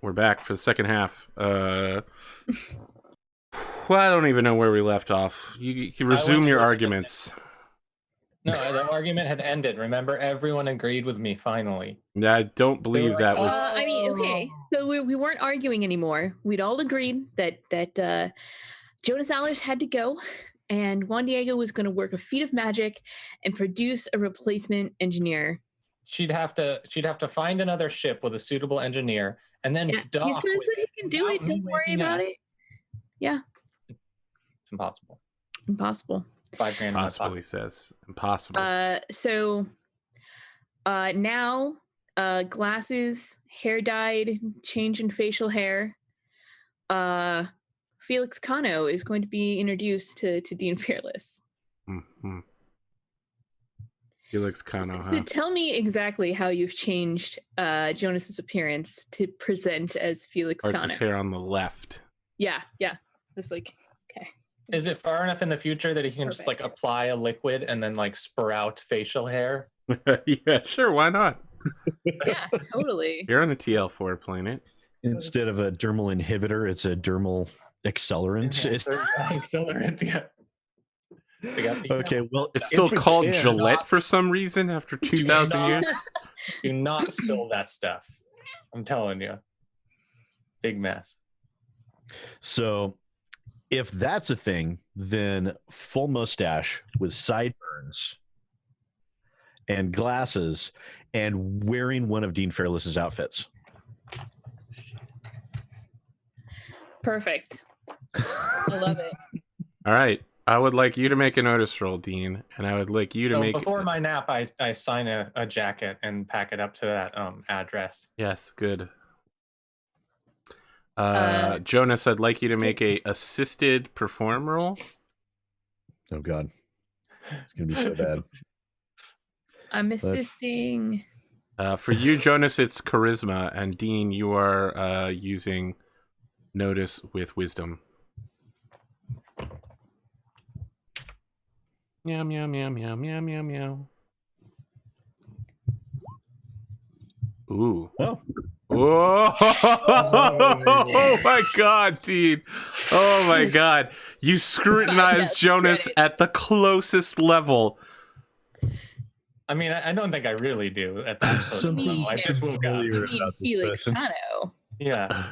we're back for the second half. Well, I don't even know where we left off. You can resume your arguments. No, the argument had ended. Remember, everyone agreed with me finally. Yeah, I don't believe that was. I mean, okay, so we weren't arguing anymore. We'd all agreed that Jonas Allers had to go, and Juan Diego was going to work a feat of magic and produce a replacement engineer. She'd have to find another ship with a suitable engineer, and then dock. He says that he can do it. Don't worry about it. Yeah, it's impossible. Impossible. $5,000. Impossible, he says. Impossible. So now glasses, hair dyed, change in facial hair. Felix Cano is going to be introduced to Dean Fearless. Mm-hmm. Felix Cano, so tell me exactly how you've changed Jonas's appearance to present as Felix Cano. His hair on the left. Yeah. It's like, okay. Is it far enough in the future that he can just like apply a liquid and then like sprout facial hair? Yeah, sure. Why not? Yeah, totally. You're on a TL4 planet. Instead of a dermal inhibitor, it's a dermal accelerant. Accelerant, yeah. Okay, well, it's still called Gillette for some reason after 2,000 years. Do not spill that stuff. I'm telling you. Big mess. So, if that's a thing, then full mustache with sideburns and glasses and wearing one of Dean Fearless's outfits. Perfect. I love it. All right. I would like you to make a notice roll, Dean, and I would like you to make... Before my nap, I sign a jacket and pack it up to that address. Yes, good. Jonas, I'd like you to make a assisted perform roll. Oh, God. It's going to be so bad. I'm assisting. For you, Jonas, it's charisma, and Dean, you are using notice with wisdom. Meow, meow, meow, meow, meow, meow, meow. Ooh. Oh. Whoa. Oh my God, Dean. Oh my God. You scrutinized Jonas at the closest level. I mean, I don't think I really do at that sort of level. I just woke up. Felix Cano. Yeah.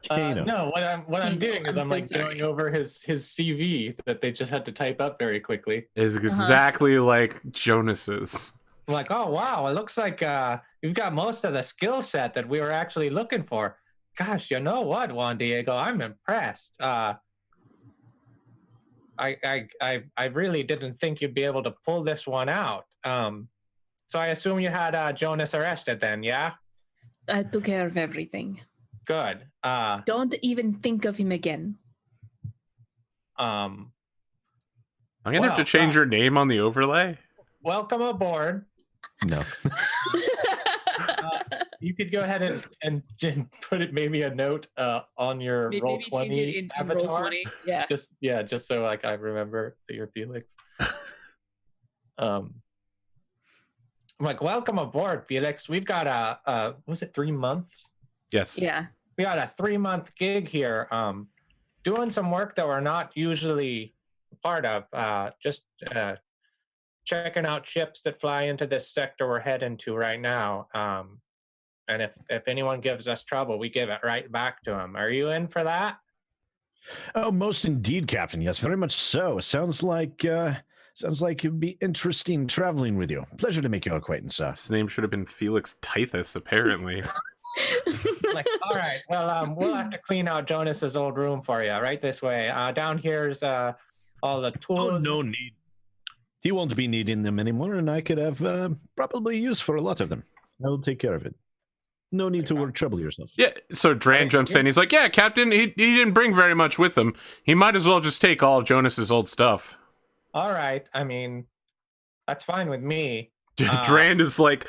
No, what I'm doing is I'm like going over his CV that they just had to type up very quickly. Is exactly like Jonas's. I'm like, oh wow, it looks like you've got most of the skill set that we were actually looking for. Gosh, you know what, Juan Diego, I'm impressed. I really didn't think you'd be able to pull this one out. So I assume you had Jonas arrested then, yeah? I took care of everything. Good. Don't even think of him again. I'm gonna have to change your name on the overlay. Welcome aboard. No. You could go ahead and put it maybe a note on your Roll20 avatar. Roll20. Yeah. Just so like I remember that you're Felix. I'm like, welcome aboard, Felix. We've got was it 3 months? Yes. Yeah. We got a 3-month gig here, doing some work that we're not usually part of. Just checking out ships that fly into this sector we're heading to right now. And if anyone gives us trouble, we give it right back to them. Are you in for that? Oh, most indeed, Captain. Yes, very much so. Sounds like it'd be interesting traveling with you. Pleasure to make your acquaintance, sir. His name should have been Felix Tithus, apparently. Like, all right, well, we'll have to clean out Jonas's old room for you. Right this way. Down here's all the tools. Oh, no need. He won't be needing them anymore, and I could have probably use for a lot of them. I will take care of it. No need to trouble yourself. Yeah, so Dran jumps in. He's like, yeah, Captain, he didn't bring very much with him. He might as well just take all of Jonas's old stuff. All right, I mean, that's fine with me. Dran is like...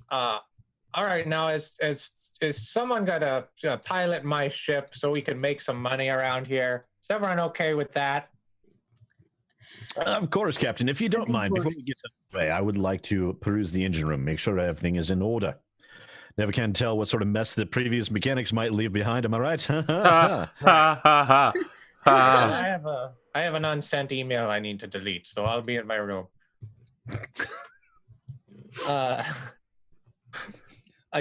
all right, now is someone got to pilot my ship so we can make some money around here? Is everyone okay with that? Of course, Captain. If you don't Something mind, before we worse. get away, I would like to peruse the engine room, make sure everything is in order. Never can tell what sort of mess the previous mechanics might leave behind. Am I right? Ha ha ha ha. I have an unsent email I need to delete, so I'll be in my room. I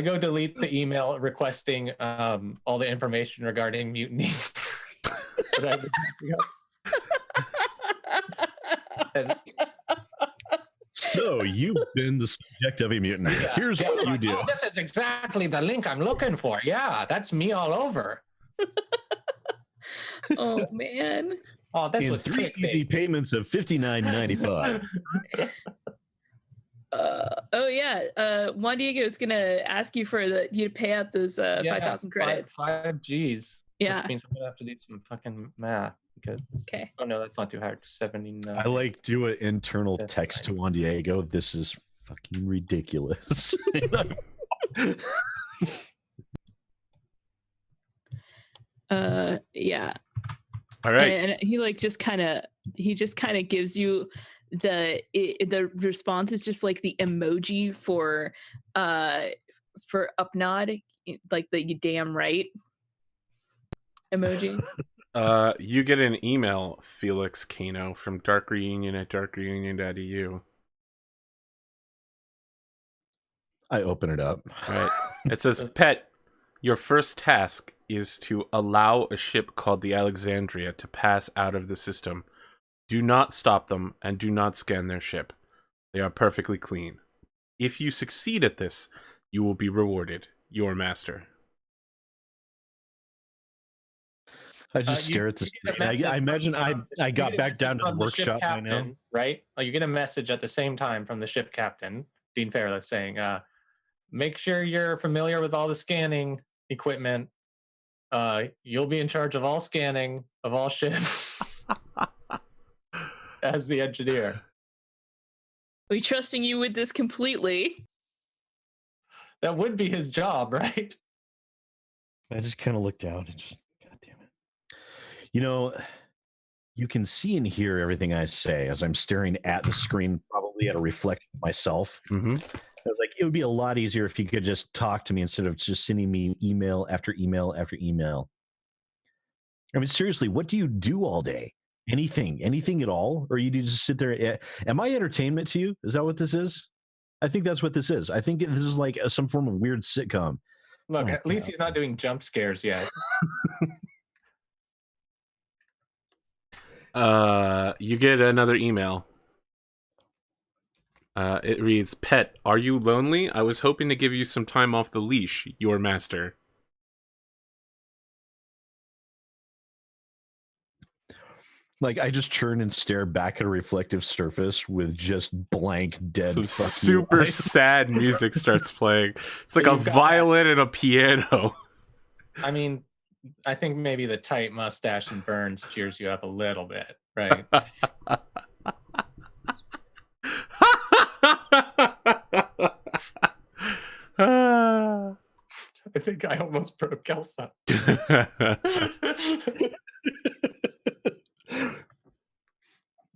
go delete the email requesting all the information regarding mutiny. that I've been typing up. And- So you've been the subject of a mutiny. Yeah. Here's Yeah, what you like, do. "Oh, this is exactly the link I'm looking for. Yeah, that's me all over. Oh man. Oh, this In was 3 easy clickbait. payments of $59.95. Oh yeah. Juan Diego is gonna ask you for you to pay out those 5,000 credits. 5 G's. Yeah. Which means I'm gonna have to do some fucking math because. Okay. Oh no, that's not too hard. 79. I like do an internal text to Juan Diego. This is fucking ridiculous. Yeah. All right. And he like just kind of gives you the response is just like the emoji for up nod, like the you damn right emoji. You get an email, Felix Kano, from Dark Reunion at darkreunion.eu. I open it up. Right. It says, Pet, your first task is to allow a ship called the Alexandria to pass out of the system. Do not stop them and do not scan their ship. They are perfectly clean. If you succeed at this, you will be rewarded. Your master. I just stare at the screen. I imagine I got back down to the workshop by now. Right? You get a message at the same time from the ship captain, Dean Fairless, saying, make sure you're familiar with all the scanning equipment. You'll be in charge of all scanning of all ships as the engineer. We're trusting you with this completely. That would be his job, right? I just kind of looked down and just, God damn it. You know, you can see and hear everything I say as I'm staring at the screen, probably at a reflection of myself. Mm-hmm. I was like, it would be a lot easier if you could just talk to me instead of just sending me email after email after email. I mean, seriously, what do you do all day? Anything at all? Or you do just sit there? Am I entertainment to you? Is that what this is? I think that's what this is. I think this is like some form of weird sitcom. Look, at least he's not doing jump scares yet. You get another email. It reads, Pet, are you lonely? I was hoping to give you some time off the leash. Your master. Like, I just turn and stare back at a reflective surface with just blank, dead, Some fuck super you. sad music starts playing. It's like a violin and a piano. I mean, I think maybe the tight mustache and burns cheers you up a little bit, right? I think I almost broke Elsa.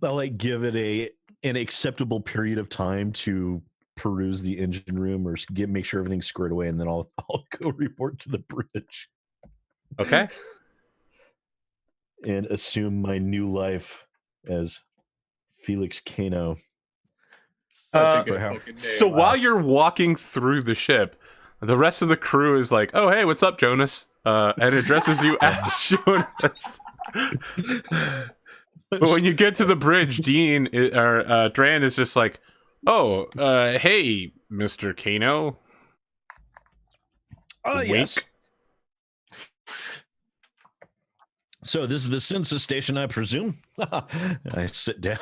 I'll like give it an acceptable period of time to peruse the engine room or make sure everything's squared away, and then I'll go report to the bridge. Okay. And assume my new life as Felix Kano. Such a good fucking name. So while you're walking through the ship, the rest of the crew is like, "Oh, hey, what's up, Jonas?" And addresses you as Jonas. But when you get to the bridge, Dran is just like, "Oh, hey, Mr. Kano." Oh, Wink. yes. So this is the census station, I presume. I sit down.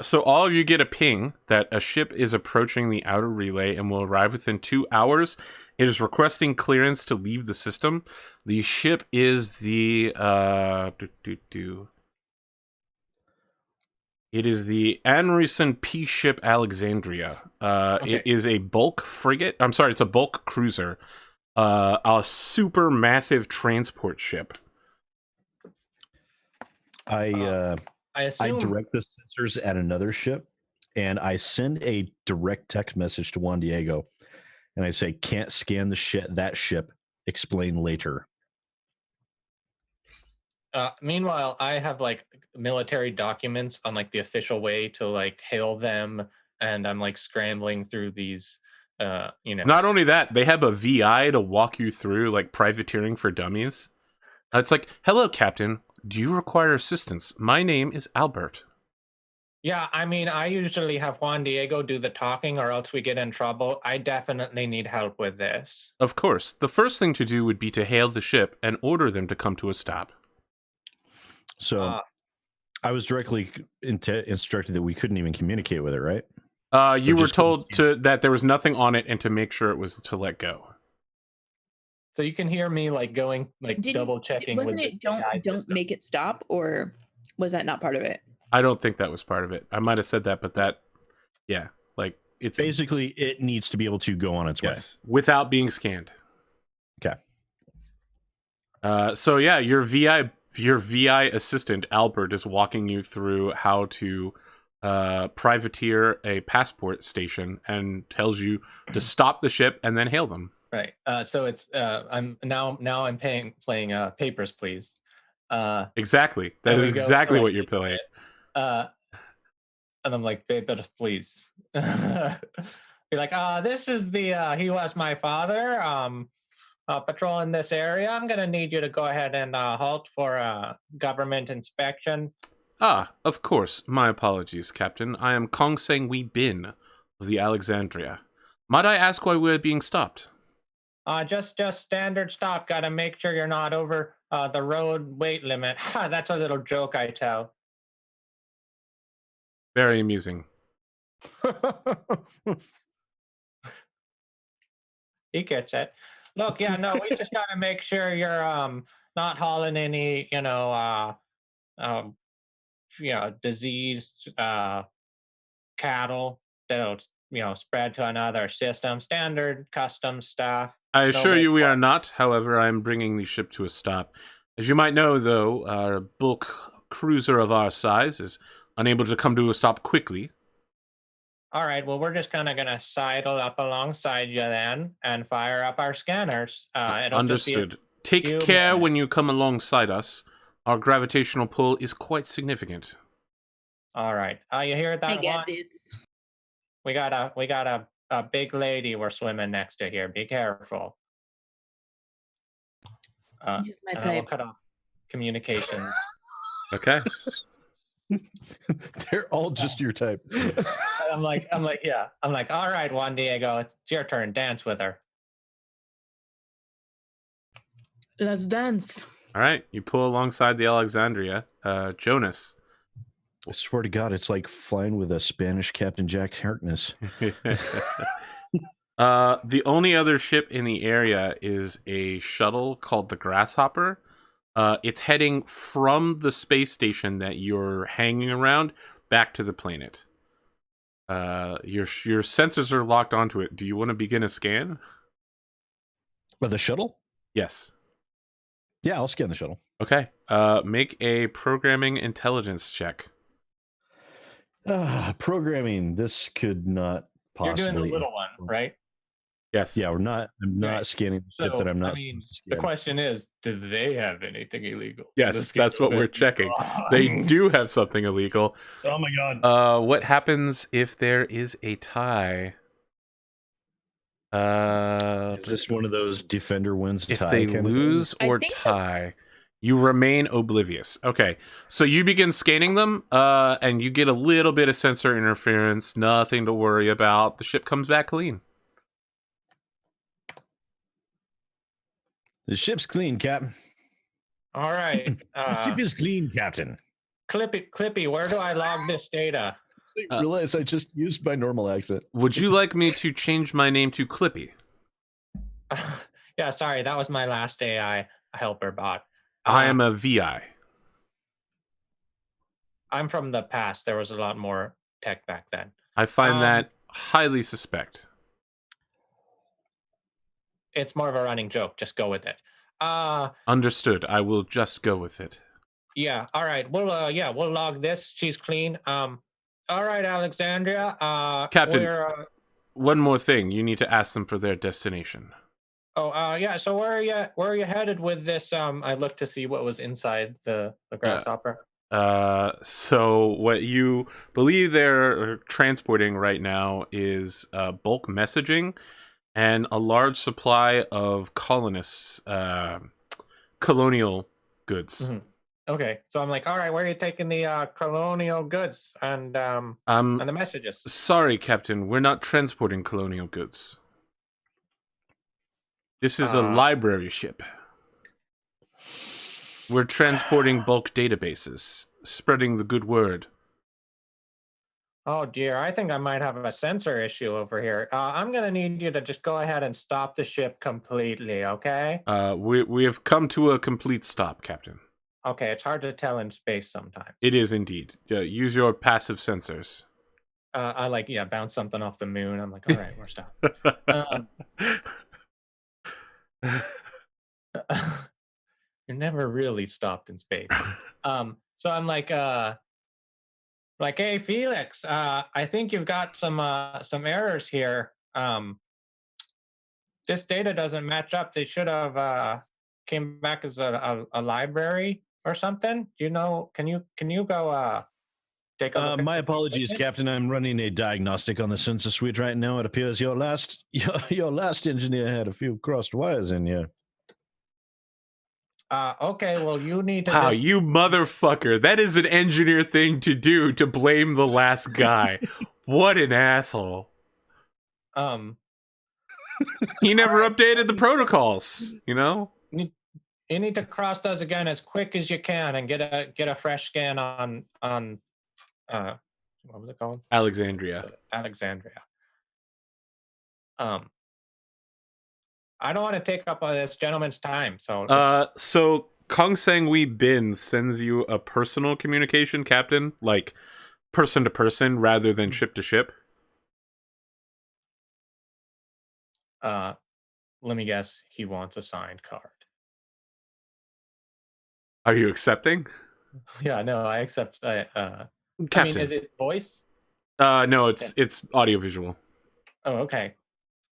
So all of you get a ping that a ship is approaching the outer relay and will arrive within 2 hours. It is requesting clearance to leave the system. The ship is the It is the Anrison P ship Alexandria. Okay. It is a bulk frigate. I'm sorry, it's a bulk cruiser. A super massive transport ship. I I assume. direct the sensors at another ship, and I send a direct text message to Juan Diego, and I say, "Can't scan that ship. Explain later." Meanwhile, I have like military documents on like the official way to like hail them, and I'm like scrambling through these. Not only that, they have a VI to walk you through like privateering for dummies. It's like, hello, Captain. Do you require assistance? My name is Albert. Yeah, I mean, I usually have Juan Diego do the talking, or else we get in trouble. I definitely need help with this. Of course, the first thing to do would be to hail the ship and order them to come to a stop. So I was directly instructed that we couldn't even communicate with it, right? You Or were just told couldn't that there was nothing on it and to make sure it was to let go. So you can hear me like going, like double checking. Wasn't it don't make it stop, or was that not part of it? I don't think that was part of it. I might have said that, but that, yeah, like it's Basically, it needs to be able to go on its way. yes, without being scanned. Okay. So yeah, your VI assistant Albert is walking you through how to privateer a passport station and tells you to stop the ship and then hail them. Right. So it's I'm playing Papers, Please. Exactly. That and is we go exactly through what you're playing. And I'm like, Papers, Please. Be like, this is the he was my father. Patrolling this area. I'm gonna need you to go ahead and halt for government inspection. Ah, of course. My apologies, Captain. I am Kong Sang Wee Bin of the Alexandria. Might I ask why we're being stopped? Just standard stop. Got to make sure you're not over the road weight limit. That's a little joke I tell. Very amusing. He gets it. Look, yeah, no, we just got to make sure you're not hauling any, diseased cattle that'll spread to another system. Standard custom stuff. I assure you we are not. However, I am bringing the ship to a stop. As you might know, though, our bulk cruiser of our size is unable to come to a stop quickly. All right, well, we're just kind of going to sidle up alongside you then and fire up our scanners. Understood. Take care when you come alongside us. Our gravitational pull is quite significant. All right. You hear that one? We got a big lady we're swimming next to here. Be careful. Just my and type. we'll cut off communication. Okay. They're all just your type. I'm like, yeah. I'm like, all right, Juan Diego, it's your turn. Dance with her. Let's dance. All right. You pull alongside the Alexandria. Jonas. I swear to God, it's like flying with a Spanish Captain Jack Harkness. The only other ship in the area is a shuttle called the Grasshopper. It's heading from the space station that you're hanging around back to the planet. Your sensors are locked onto it. Do you want to begin a scan? But the shuttle? Yes. Yeah, I'll scan the shuttle. Okay. Make a programming intelligence check. Programming. This could not possibly. You're doing the little one, right? Yes. Yeah, I'm not scanning the ship that I'm not. I mean, the question is, do they have anything illegal? Yes, that's what we're checking. They do have something illegal. Oh my God. What happens if there is a tie? Is this one of those defender wins a if tie? they kind lose of or tie, you remain oblivious. Okay, so you begin scanning them, and you get a little bit of sensor interference. Nothing to worry about. The ship comes back clean. The ship's clean, Captain. All right. The ship is clean, Captain. Clippy, where do I log this data? I realize I just used my normal accent. Would you like me to change my name to Clippy? Yeah, sorry, that was my last AI helper bot. I am a VI. I'm from the past. There was a lot more tech back then. I find that highly suspect. It's more of a running joke. Just go with it. Understood. I will just go with it. Yeah. All right. We'll log this. She's clean. All right, Alexandria. Captain, one more thing. You need to ask them for their destination. Yeah. So where are you headed with this? I looked to see what was inside the grasshopper. So what you believe they're transporting right now is bulk messaging and a large supply of colonists, colonial goods. Mm-hmm. Okay, so I'm like, all right, where are you taking the colonial goods and the messages? Sorry, Captain, we're not transporting colonial goods. This is a library ship. We're transporting bulk databases, spreading the good word. Oh dear, I think I might have a sensor issue over here. I'm gonna need you to just go ahead and stop the ship completely, okay? We have come to a complete stop, Captain. Okay, it's hard to tell in space sometimes. It is indeed. Use your passive sensors. I bounce something off the moon. I'm like, all right, we're stopped. You're never really stopped in space. So I'm like, hey Felix, I think you've got some errors here. This data doesn't match up. They should have came back as a library or something. Do you know? Can you go take a look? My apologies, Captain. I'm running a diagnostic on the sensor suite right now. It appears your last engineer had a few crossed wires in here. Okay, well, you need to. Wow, you motherfucker! That is an engineer thing to do, to blame the last guy. What an asshole! He never updated the protocols. You know. You need to cross those again as quick as you can and get a fresh scan on what was it called? Alexandria. Alexandria. I don't want to take up this gentleman's time. So Kong Sang-Wee Bin sends you a personal communication, Captain, like person to person rather than ship to ship. Let me guess. He wants a signed card. Are you accepting? Yeah, no, I accept. Captain, I mean, is it voice? No, it's audiovisual. Oh, okay.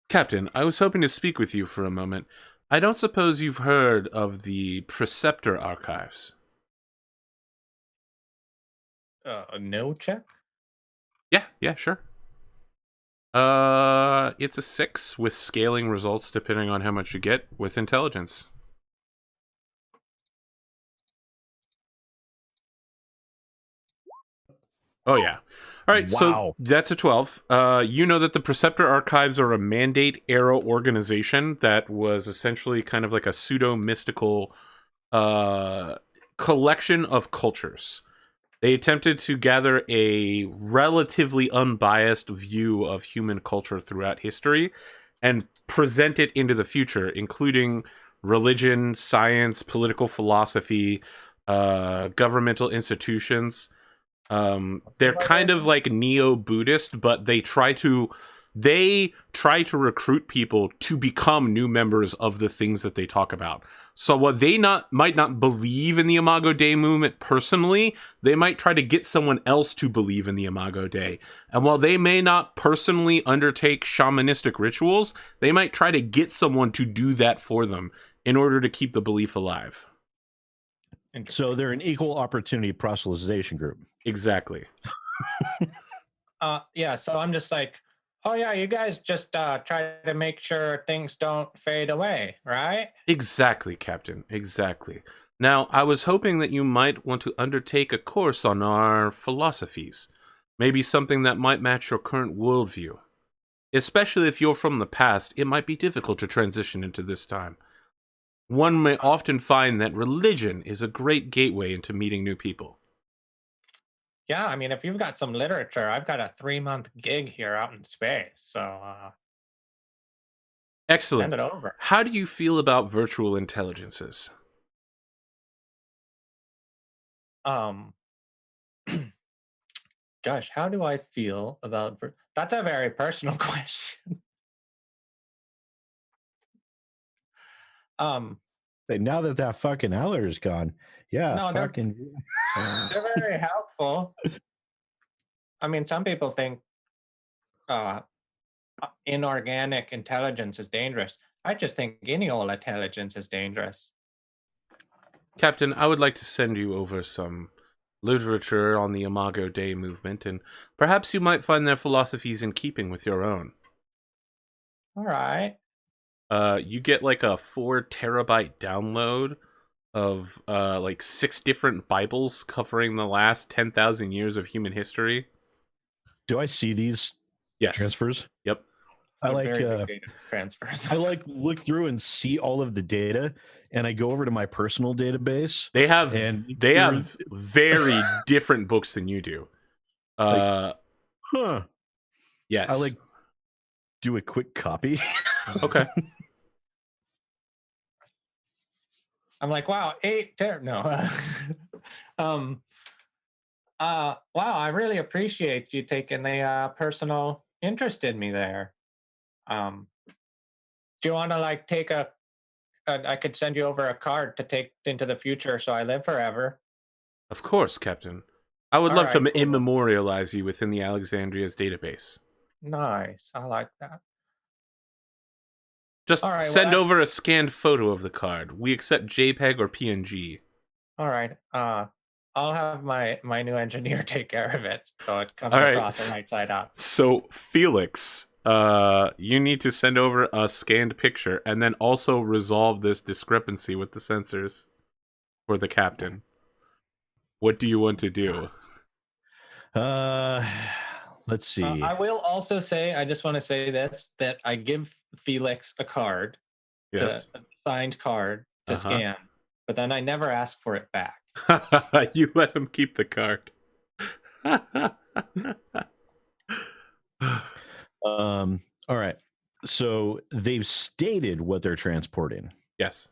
Captain, I was hoping to speak with you for a moment. I don't suppose you've heard of the Preceptor archives. No check? Yeah, sure. It's a 6 with scaling results depending on how much you get with intelligence. Oh, yeah. All right, Wow. So that's a 12. You know that the Preceptor Archives are a mandate-era organization that was essentially kind of like a pseudo-mystical collection of cultures. They attempted to gather a relatively unbiased view of human culture throughout history and present it into the future, including religion, science, political philosophy, governmental institutions. They're kind of like neo-Buddhist, but they try to recruit people to become new members of the things that they talk about. So while they might not believe in the Imago Dei movement personally, they might try to get someone else to believe in the Imago Dei. And while they may not personally undertake shamanistic rituals, they might try to get someone to do that for them in order to keep the belief alive. So they're an equal opportunity proselytization group. Exactly. Yeah, so I'm just like, oh yeah, you guys just try to make sure things don't fade away, right? Exactly, Captain. Exactly. Now, I was hoping that you might want to undertake a course on our philosophies. Maybe something that might match your current worldview. Especially if you're from the past, it might be difficult to transition into this time. One may often find that religion is a great gateway into meeting new people. Yeah, I mean, if you've got some literature, I've got a 3-month gig here out in space, so excellent. Send it over. How do you feel about virtual intelligences? Gosh, how do I feel about that's a very personal question. Now that fucking Eller is gone, Yeah, No, they're fucking. they're very helpful. I mean, some people think uh, inorganic intelligence is dangerous. I just think any old intelligence is dangerous. Captain, I would like to send you over some literature on the Imago Dei movement, and perhaps you might find their philosophies in keeping with your own. All right. You get like a 4 terabyte download of like 6 different Bibles covering the last 10,000 years of human history. Do I see these Yes. transfers? Yep. I like Very big data transfers. I like look through and see all of the data, and I go over to my personal database. They have And very different books than you do. Huh. Yes. I like do a quick copy. Okay. I'm like, wow, 8 no. Wow, I really appreciate you taking the personal interest in me there. Do you want to like take I could send you over a card to take into the future so I live forever. Of course, Captain. I would All love to right, cool. immemorialize you within the Alexandria's database. Nice. I like that. Just All right, send well, over a scanned photo of the card. We accept JPEG or PNG. All right. I'll have my new engineer take care of it so it comes All right. across the right side up. So, Felix, you need to send over a scanned picture and then also resolve this discrepancy with the sensors for the captain. What do you want to do? Let's see. I will also say, I just want to say this, that I give Felix a card, Yes. a signed card to scan, but then I never ask for it back. You let him keep the card. All right. So they've stated what they're transporting. Yes.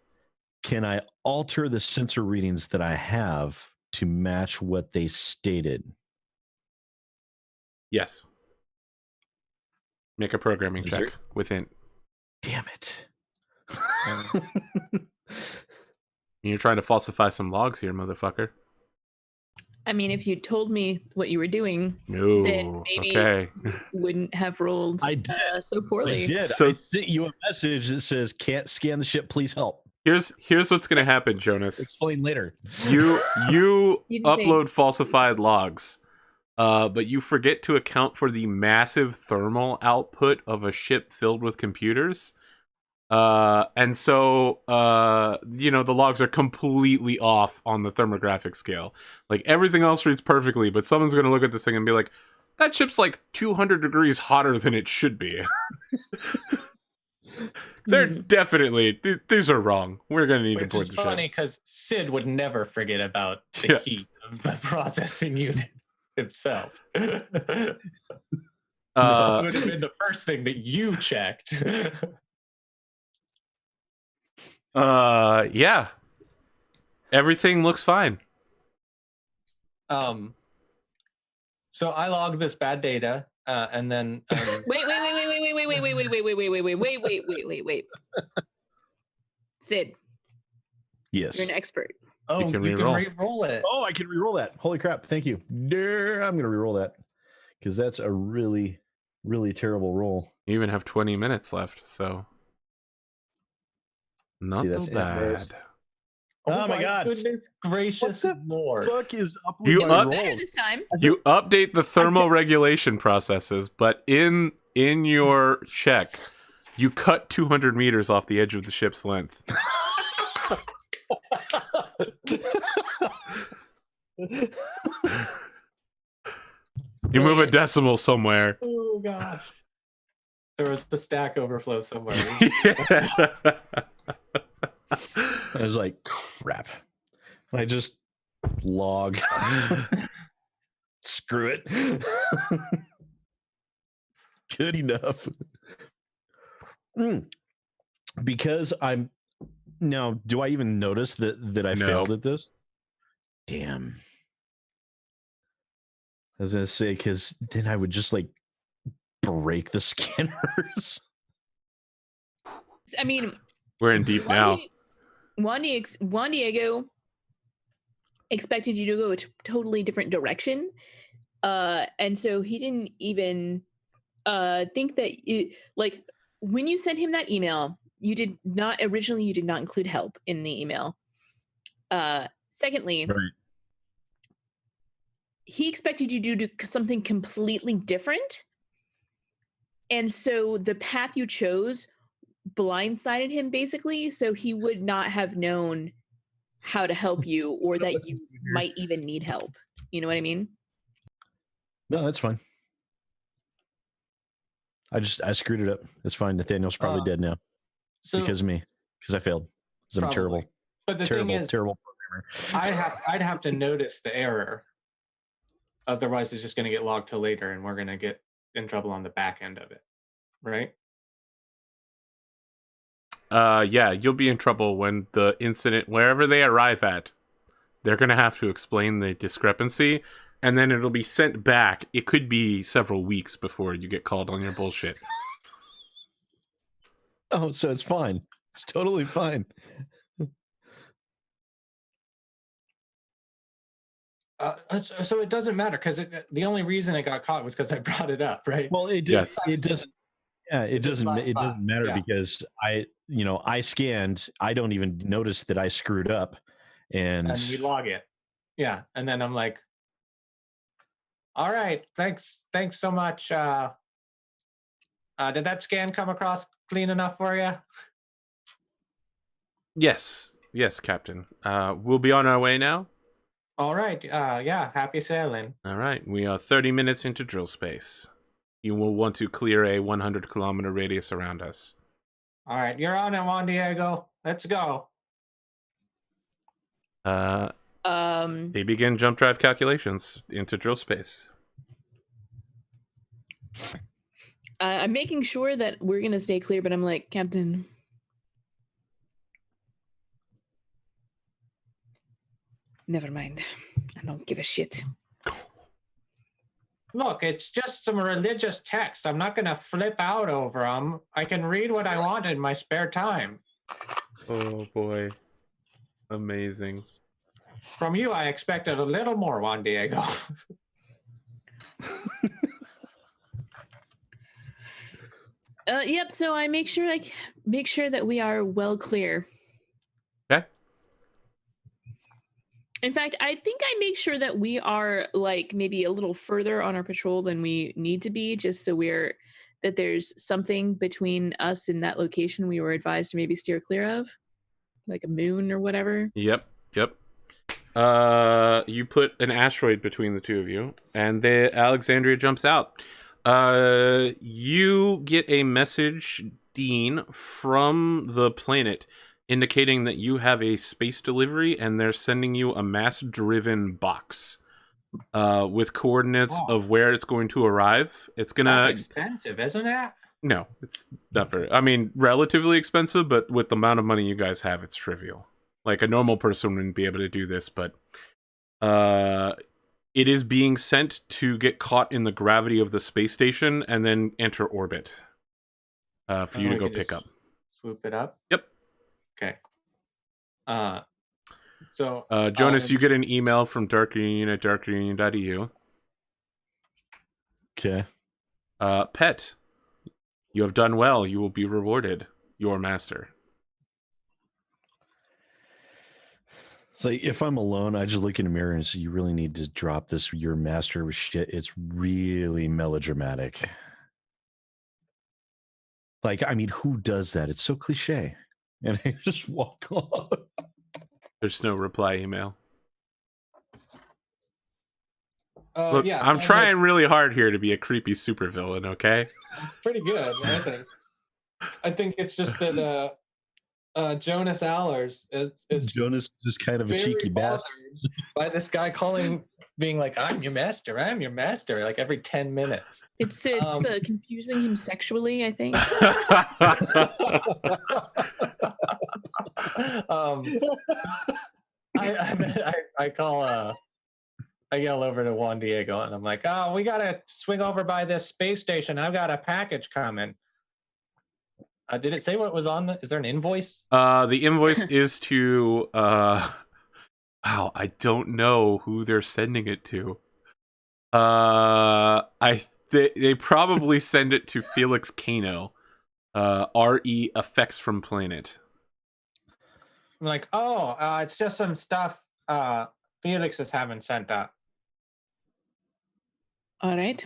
Can I alter the sensor readings that I have to match what they stated? Yes. Make a programming check within. Damn it. You're trying to falsify some logs here, motherfucker. I mean, if you told me what you were doing, No. then maybe Okay. you wouldn't have rolled so poorly. I did. So- I sent you a message that says, "Can't scan the ship. Please help." Here's what's gonna happen, Jonas. Explain later. You You didn't upload falsified logs, but you forget to account for the massive thermal output of a ship filled with computers. And so, the logs are completely off on the thermographic scale. Like, everything else reads perfectly, but someone's going to look at this thing and be like, that ship's like 200 degrees hotter than it should be. They're definitely, these are wrong. We're going to need to Which board is the funny ship. because Sid would never forget about the Yes. heat of the processing unit himself. It Uh, would have been the first thing that you checked. yeah. Everything looks fine. So I log this bad data, and then Wait. Sid, Yes. you're an expert. you can re-roll. re-roll it. Oh, I can reroll that. Holy crap. Thank you. I'm going to reroll that because that's a really, really terrible roll. You even have 20 minutes left, so not See, that's so inverse. bad. Oh my God. Goodness gracious Lord. Fuck is up with You my up- Better roll? this time. You update the thermoregulation processes, but in your check, you cut 200 meters off the edge of the ship's length. You move a decimal somewhere. Oh gosh. There was the stack overflow somewhere. I was like, crap. I just log. Screw it. Good enough. Because I'm now, do I even notice that I No. failed at this? Damn. I was gonna say, because then I would just like break the scanners. I mean, We're in deep now. Juan Diego expected you to go a totally different direction. And so he didn't even think that like when you sent him that email, you did not include help in the email. Secondly, Right. he expected you to do something completely different. And so the path you chose blindsided him basically, so he would not have known how to help you or that you might even need help. You know what I mean? No, that's fine. I screwed it up. It's fine. Nathaniel's probably dead now because of me, because I failed. Because I'm terrible. But the terrible, thing is, terrible programmer. I'd have to notice the error. Otherwise, it's just going to get logged till later, and we're going to get in trouble on the back end of it, right? Yeah, you'll be in trouble when the incident, wherever they arrive at, they're going to have to explain the discrepancy, and then it'll be sent back. It could be several weeks before you get called on your bullshit. Oh, so it's fine. It's totally fine. So it doesn't matter because the only reason it got caught was because I brought it up, right? Well, it Yes. It doesn't. Yeah, it doesn't matter because I scanned. I don't even notice that I screwed up, and we log it. Yeah, and then I'm like, all right, thanks so much. Did that scan come across clean enough for you? Yes, Captain. We'll be on our way now. All right. Yeah, happy sailing. All right, we are 30 minutes into drill space. You will want to clear a 100-kilometer radius around us. All right, you're on it, Juan Diego. Let's go. They begin jump drive calculations into drill space. I'm making sure that we're going to stay clear, but I'm like, Captain, never mind. I don't give a shit. Look, it's just some religious text. I'm not going to flip out over them. I can read what I want in my spare time. Oh, boy. Amazing. From you, I expected a little more, Juan Diego. Yep. So I make sure that we are well clear. Okay. In fact, I think I make sure that we are like maybe a little further on our patrol than we need to be, just so that there's something between us and that location we were advised to maybe steer clear of, like a moon or whatever. Yep. You put an asteroid between the two of you, and the Alexandria jumps out. You get a message, Dean, from the planet indicating that you have a space delivery, and they're sending you a mass-driven box with coordinates of where it's going to arrive. It's gonna... That's expensive, isn't it? No, it's not very... I mean, relatively expensive, but with the amount of money you guys have, it's trivial. Like, a normal person wouldn't be able to do this, but it is being sent to get caught in the gravity of the space station and then enter orbit for you to go pick up. Swoop it up? Yep. Okay. So Jonas, you get an email from Dark Union at darkunion.eu. Okay. Pet, you have done well. You will be rewarded. Your master. So if I'm alone, I just look in the mirror and say, you really need to drop this. Your master was shit. It's really melodramatic. Like, I mean, who does that? It's so cliche. And I just walk off. There's no reply email. Look, yeah, I'm trying really hard here to be a creepy supervillain, okay? It's pretty good, I think. I think it's just that Jonas Allers is Jonas is kind of a cheeky bastard. By this guy being like, I'm your master, like every 10 minutes. It's confusing him sexually, I think. I yell over to Juan Diego and I'm like, oh, we gotta swing over by this space station. I've got a package coming. Did it say what was on is there an invoice? The invoice is to Wow, I don't know who they're sending it to. They probably send it to Felix Kano. RE effects from planet. I'm like, it's just some stuff Felix is having sent up. All right.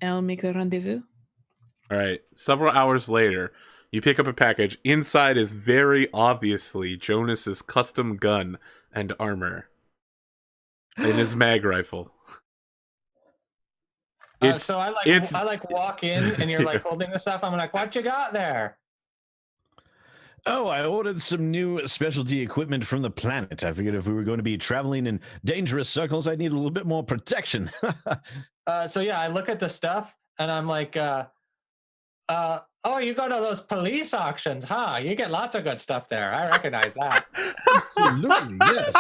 I'll make a rendezvous. All right. Several hours later, you pick up a package. Inside is very obviously Jonas's custom gun and armor and his mag rifle. So I walk in and you're like holding the stuff. I'm like, what you got there? Oh, I ordered some new specialty equipment from the planet. I figured if we were going to be traveling in dangerous circles, I'd need a little bit more protection. So yeah, I look at the stuff and I'm like, you go to those police auctions, huh? You get lots of good stuff there. I recognize that. Absolutely, yes.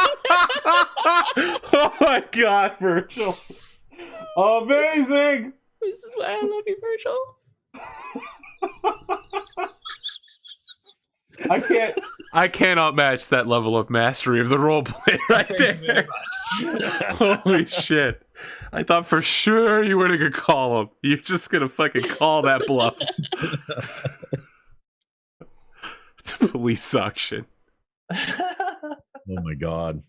Oh my god, Virgil. Amazing! This is why I love you, Virgil. I cannot match that level of mastery of the roleplay right there. Holy shit. I thought for sure you were gonna call him. You're just gonna fucking call that bluff. It's a police auction. Oh my god.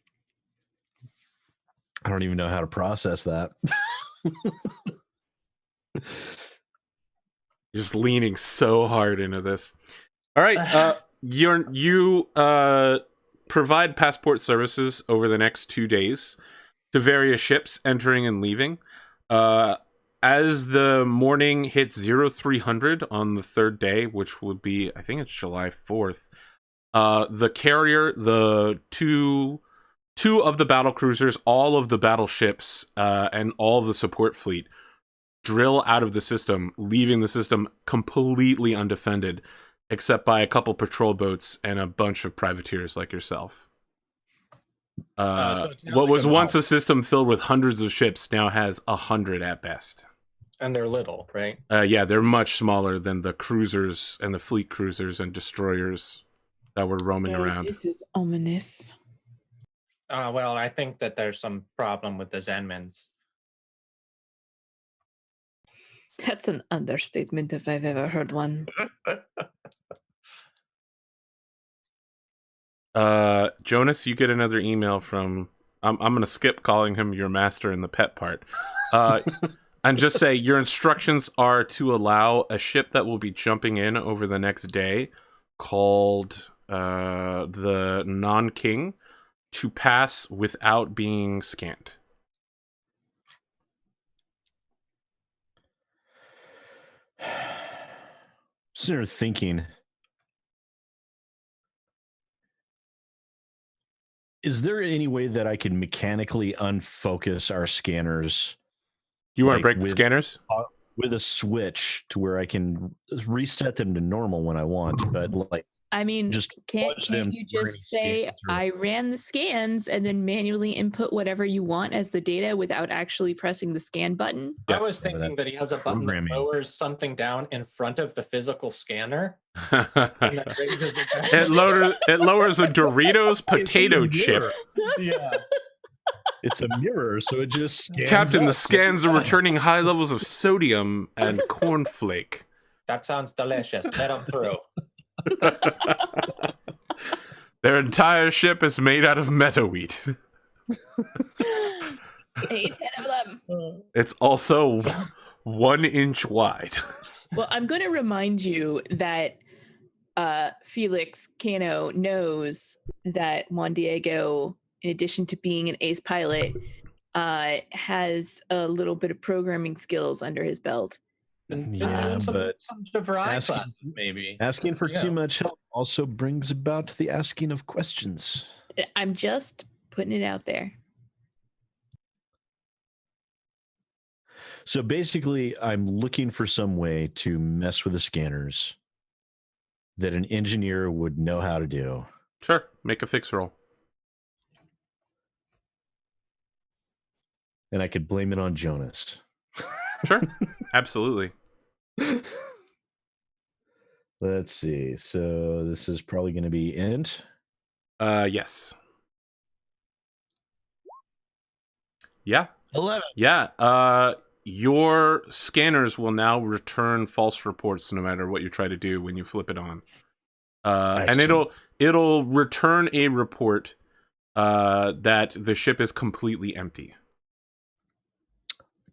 I don't even know how to process that. You're just leaning so hard into this. All right, you provide passport services over the next 2 days to various ships entering and leaving. As the morning hits 0300 on the third day, which would be, I think it's July 4th, the carrier, the two of the battle cruisers, all of the battleships, and all of the support fleet drill out of the system, leaving the system completely undefended, except by a couple patrol boats and a bunch of privateers like yourself. What was once a system filled with hundreds of ships now has 100 at best. And they're little, right? Yeah, they're much smaller than the cruisers and the fleet cruisers and destroyers that were roaming around. This is ominous. Well, I think that there's some problem with the Zenmans. That's an understatement if I've ever heard one. Jonas, you get another email from... I'm going to skip calling him your master in the pet part. And just say, your instructions are to allow a ship that will be jumping in over the next day, called the Non-King, to pass without being scanned. Sitting there thinking, is there any way that I can mechanically unfocus our scanners? You want to break the scanners? With a switch to where I can reset them to normal when I want, but like, I mean, just can't you just say, I ran the scans and then manually input whatever you want as the data without actually pressing the scan button? Yes. I was thinking that he has a button that lowers something down in front of the physical scanner. And that raises it lowers a Doritos potato chip. Yeah. It's a mirror, so it just scans. Captain, the scans are returning high levels of sodium and cornflake. That sounds delicious. Let them through. Their entire ship is made out of meta wheat. 8, 10 of them. It's also 1 inch wide. Well, I'm going to remind you that Felix Cano knows that Juan Diego, in addition to being an ace pilot, has a little bit of programming skills under his belt. Yeah, but some classes, maybe. Asking for too much help also brings about the asking of questions. I'm just putting it out there. So basically, I'm looking for some way to mess with the scanners that an engineer would know how to do. Sure, make a fix roll. And I could blame it on Jonas. Sure, absolutely. Let's see. So this is probably going to be int. Yes. Yeah. 11. Yeah. Your scanners will now return false reports no matter what you try to do when you flip it on. And Excellent. it'll return a report that the ship is completely empty.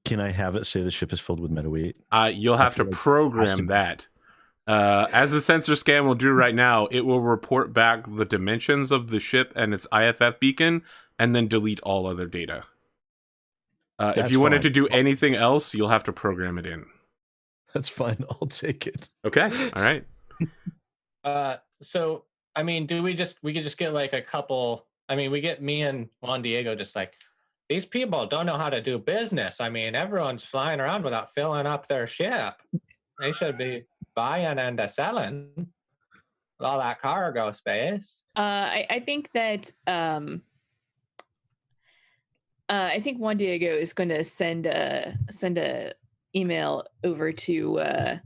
Can I have it say the ship is filled with metaweight? You'll have to feel like it has to program be. that. As the sensor scan will do right now, it will report back the dimensions of the ship and its IFF beacon, and then delete all other data. If That's you wanted fine. to do anything else, you'll have to program it in. That's fine. I'll take it. Okay. All right. So I mean, we could just get like a couple. I mean, we get me and Juan Diego just like, these people don't know how to do business. I mean, everyone's flying around without filling up their ship. They should be buying and selling with all that cargo space. I think that I think Juan Diego is going to send a email over to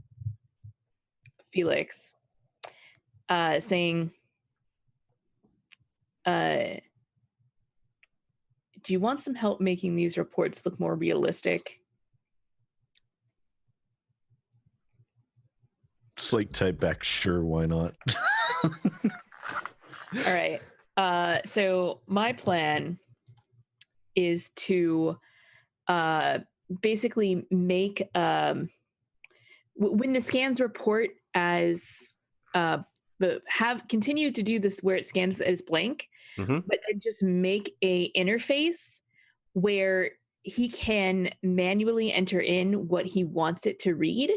Felix, saying, do you want some help making these reports look more realistic? Slate type back. Sure, why not? All right. So my plan is to basically make when the scans report as continue to do this where it scans as blank, but then just make a interface where he can manually enter in what he wants it to read,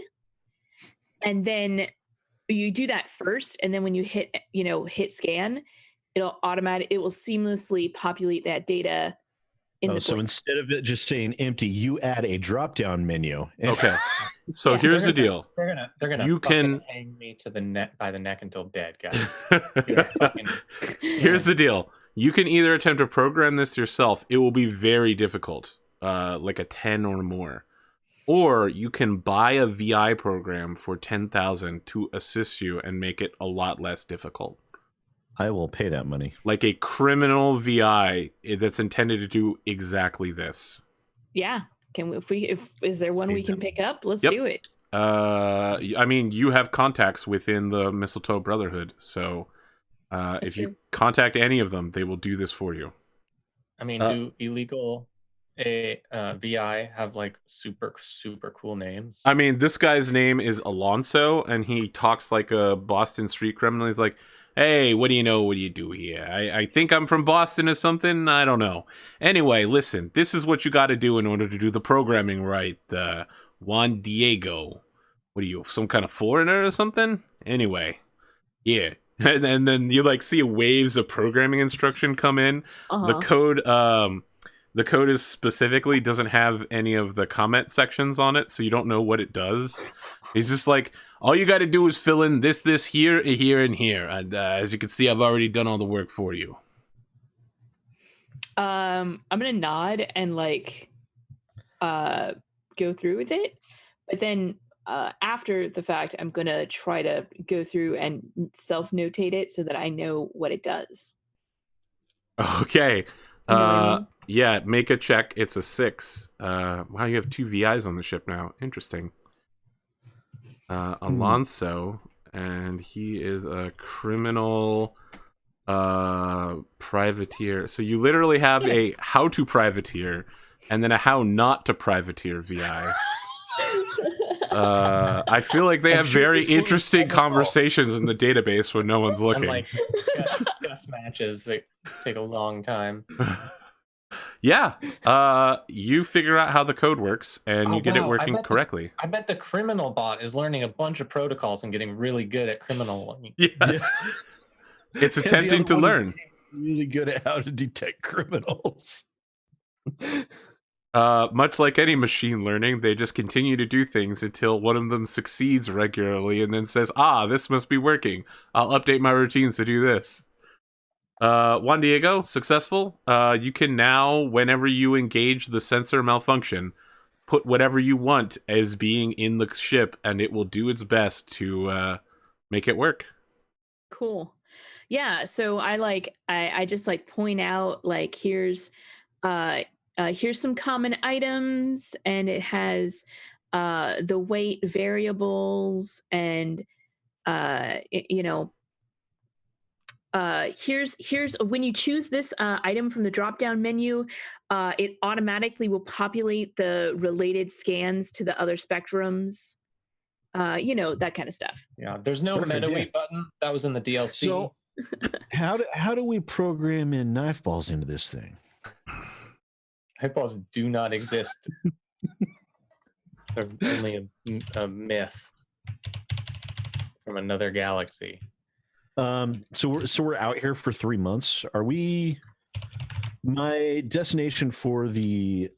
and then you do that first, and then when you hit scan, it will seamlessly populate that data in the so blank. instead of it just saying empty, you add a drop down menu. Okay. So Yeah. here's the deal. They're gonna You can hang me to the neck by the neck until dead, guys. Here's the deal. You can either attempt to program this yourself. It will be very difficult, like a 10 or more. Or you can buy a VI program for 10,000 to assist you and make it a lot less difficult. I will pay that money. Like a criminal VI that's intended to do exactly this. Yeah. Is there one we can pick up? Let's do it. I mean, you have contacts within the Mistletoe Brotherhood, so if you contact any of them, they will do this for you. I mean, do illegal VI have like super cool names? I mean, this guy's name is Alonso, and he talks like a Boston street criminal. He's like, hey, what do you know? What do you do here? I think I'm from Boston or something. I don't know. Anyway, listen, this is what you got to do in order to do the programming right. Juan Diego. What are you, some kind of foreigner or something? Anyway, yeah. And then you like see waves of programming instruction come in. The code is specifically doesn't have any of the comment sections on it, so you don't know what it does. He's just like, all you got to do is fill in this, here, here, and here. And as you can see, I've already done all the work for you. I'm gonna nod and like go through with it, but then after the fact, I'm gonna try to go through and self-notate it so that I know what it does. Okay. You know what I mean? Yeah, make a check. It's a 6. Wow, you have 2 VIs on the ship now. Interesting. Alonso, and he is a criminal privateer. So you literally have a how to privateer and then a how not to privateer VI. I feel like they have very interesting conversations in the database when no one's looking. And like chess matches that take a long time. Yeah, you figure out how the code works and you get it working correctly. I bet the criminal bot is learning a bunch of protocols and getting really good at criminal. Yes. It's attempting to learn. Really good at how to detect criminals. Much like any machine learning, they just continue to do things until one of them succeeds regularly and then says, this must be working. I'll update my routines to do this. Juan Diego, successful. You can now, whenever you engage the sensor malfunction, put whatever you want as being in the ship, and it will do its best to make it work. Cool. Yeah. So I just like point out like here's here's some common items, and it has the weight variables and here's when you choose this item from the drop down menu, it automatically will populate the related scans to the other spectrums, that kind of stuff. Yeah, there's no Perfect, MetaWii yeah. button. That was in the DLC. So, how do we program in knife balls into this thing? Hippos do not exist. They're only a myth from another galaxy. So we're out here for 3 months. Are we? My destination for the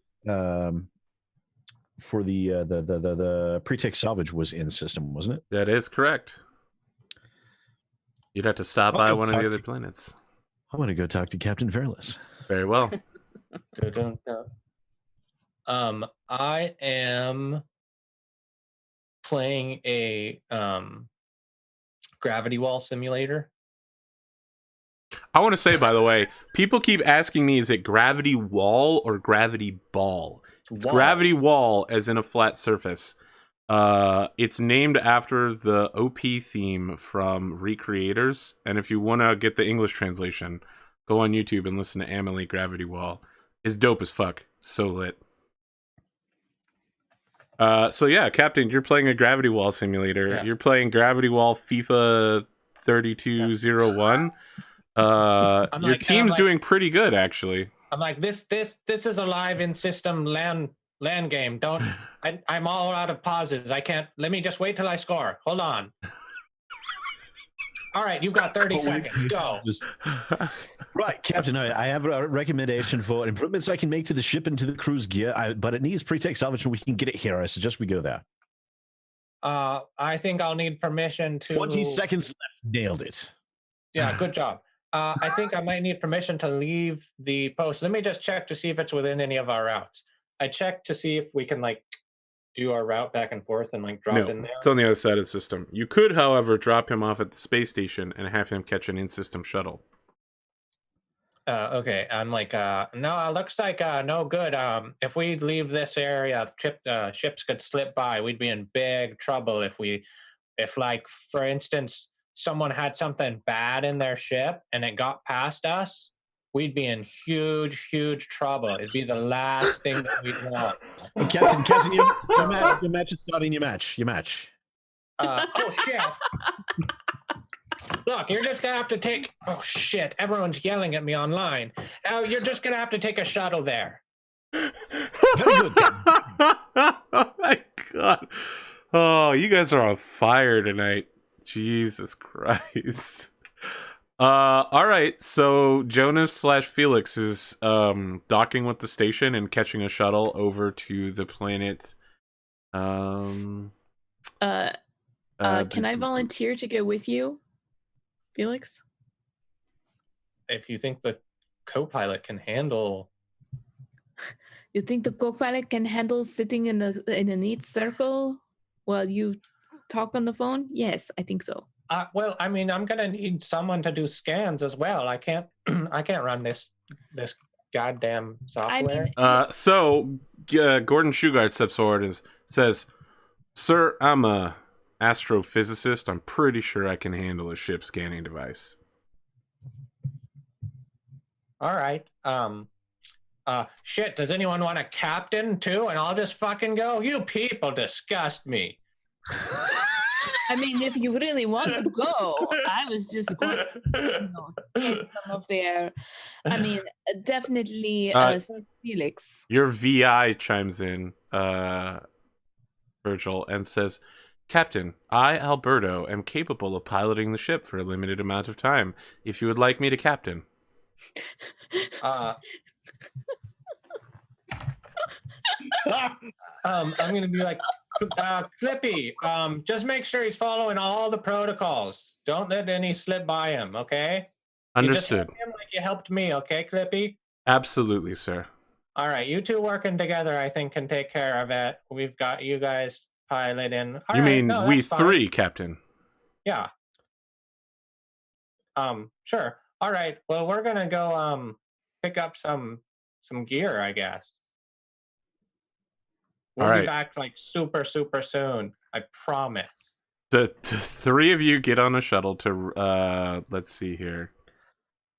pre-take salvage was in system, wasn't it? That is correct. You'd have to stop by one of the other planets. I want to go talk to Captain Fairless. Very well. I am playing a gravity wall simulator. I want to say, by the way, people keep asking me, is it gravity wall or gravity ball? It's gravity wall, as in a flat surface. It's named after the OP theme from Recreators, and if you want to get the English translation, go on YouTube and listen to Amelie Gravity Wall. It's dope as fuck. So lit. So yeah, Captain, you're playing a gravity wall simulator. Yeah. You're playing Gravity Wall FIFA 3201. Your team's doing pretty good, actually. I'm like, this is a live in system land game. I'm all out of pauses. I can't. Let me just wait till I score. Hold on. All right, you've got 30 seconds. Go. Right, Captain. I have a recommendation for improvements I can make to the ship and to the crew's gear, but it needs pre-take salvage and we can get it here. I suggest we go there. I think I'll need permission to... 20 seconds left. Nailed it. Yeah, good job. I think I might need permission to leave the post. Let me just check to see if it's within any of our routes. I checked to see if we can, do our route back and forth and, drop in there. It's on the other side of the system. You could, however, drop him off at the space station and have him catch an in-system shuttle. Okay, I'm like, no, it looks like no good. If we leave this area, ships could slip by. We'd be in big trouble if for instance, someone had something bad in their ship and it got past us, we'd be in huge trouble. It'd be the last thing that we'd want. Captain, your match is starting. Your match. Oh shit. Look, you're just gonna have to take. Oh shit! Everyone's yelling at me online. You're just gonna have to take a shuttle there. Very good. Oh my god! Oh, you guys are on fire tonight. Jesus Christ! All right. So Jonas/Felix is docking with the station and catching a shuttle over to the planet. Can I volunteer to go with you, Felix? If you think the co-pilot can handle... You think the co-pilot can handle sitting in a neat circle while you talk on the phone? Yes, I think so. Well, I mean, I'm gonna need someone to do scans as well. I can't run this goddamn software. So Gordon Shugart steps forward and says, "Sir, I'm a astrophysicist. I'm pretty sure I can handle a ship scanning device." All right. Shit, does anyone want a captain too? And I'll just fucking go? You people disgust me. I mean, if you really want to go, I was just going to get some of there. I mean, definitely Felix. Your VI chimes in, Virgil, and says, "Captain, I, Alberto, am capable of piloting the ship for a limited amount of time. If you would like me to captain." I'm going to be like, Clippy, just make sure he's following all the protocols. Don't let any slip by him, okay? Understood. You just help him like you helped me, okay, Clippy? Absolutely, sir. All right, you two working together, I think, can take care of it. We've got you guys piloting. You mean we three, Captain? Yeah. Sure. All right. Well, we're gonna go pick up some some gear, I guess. We'll All be right. back like super soon. I promise. The three of you get on a shuttle to let's see here.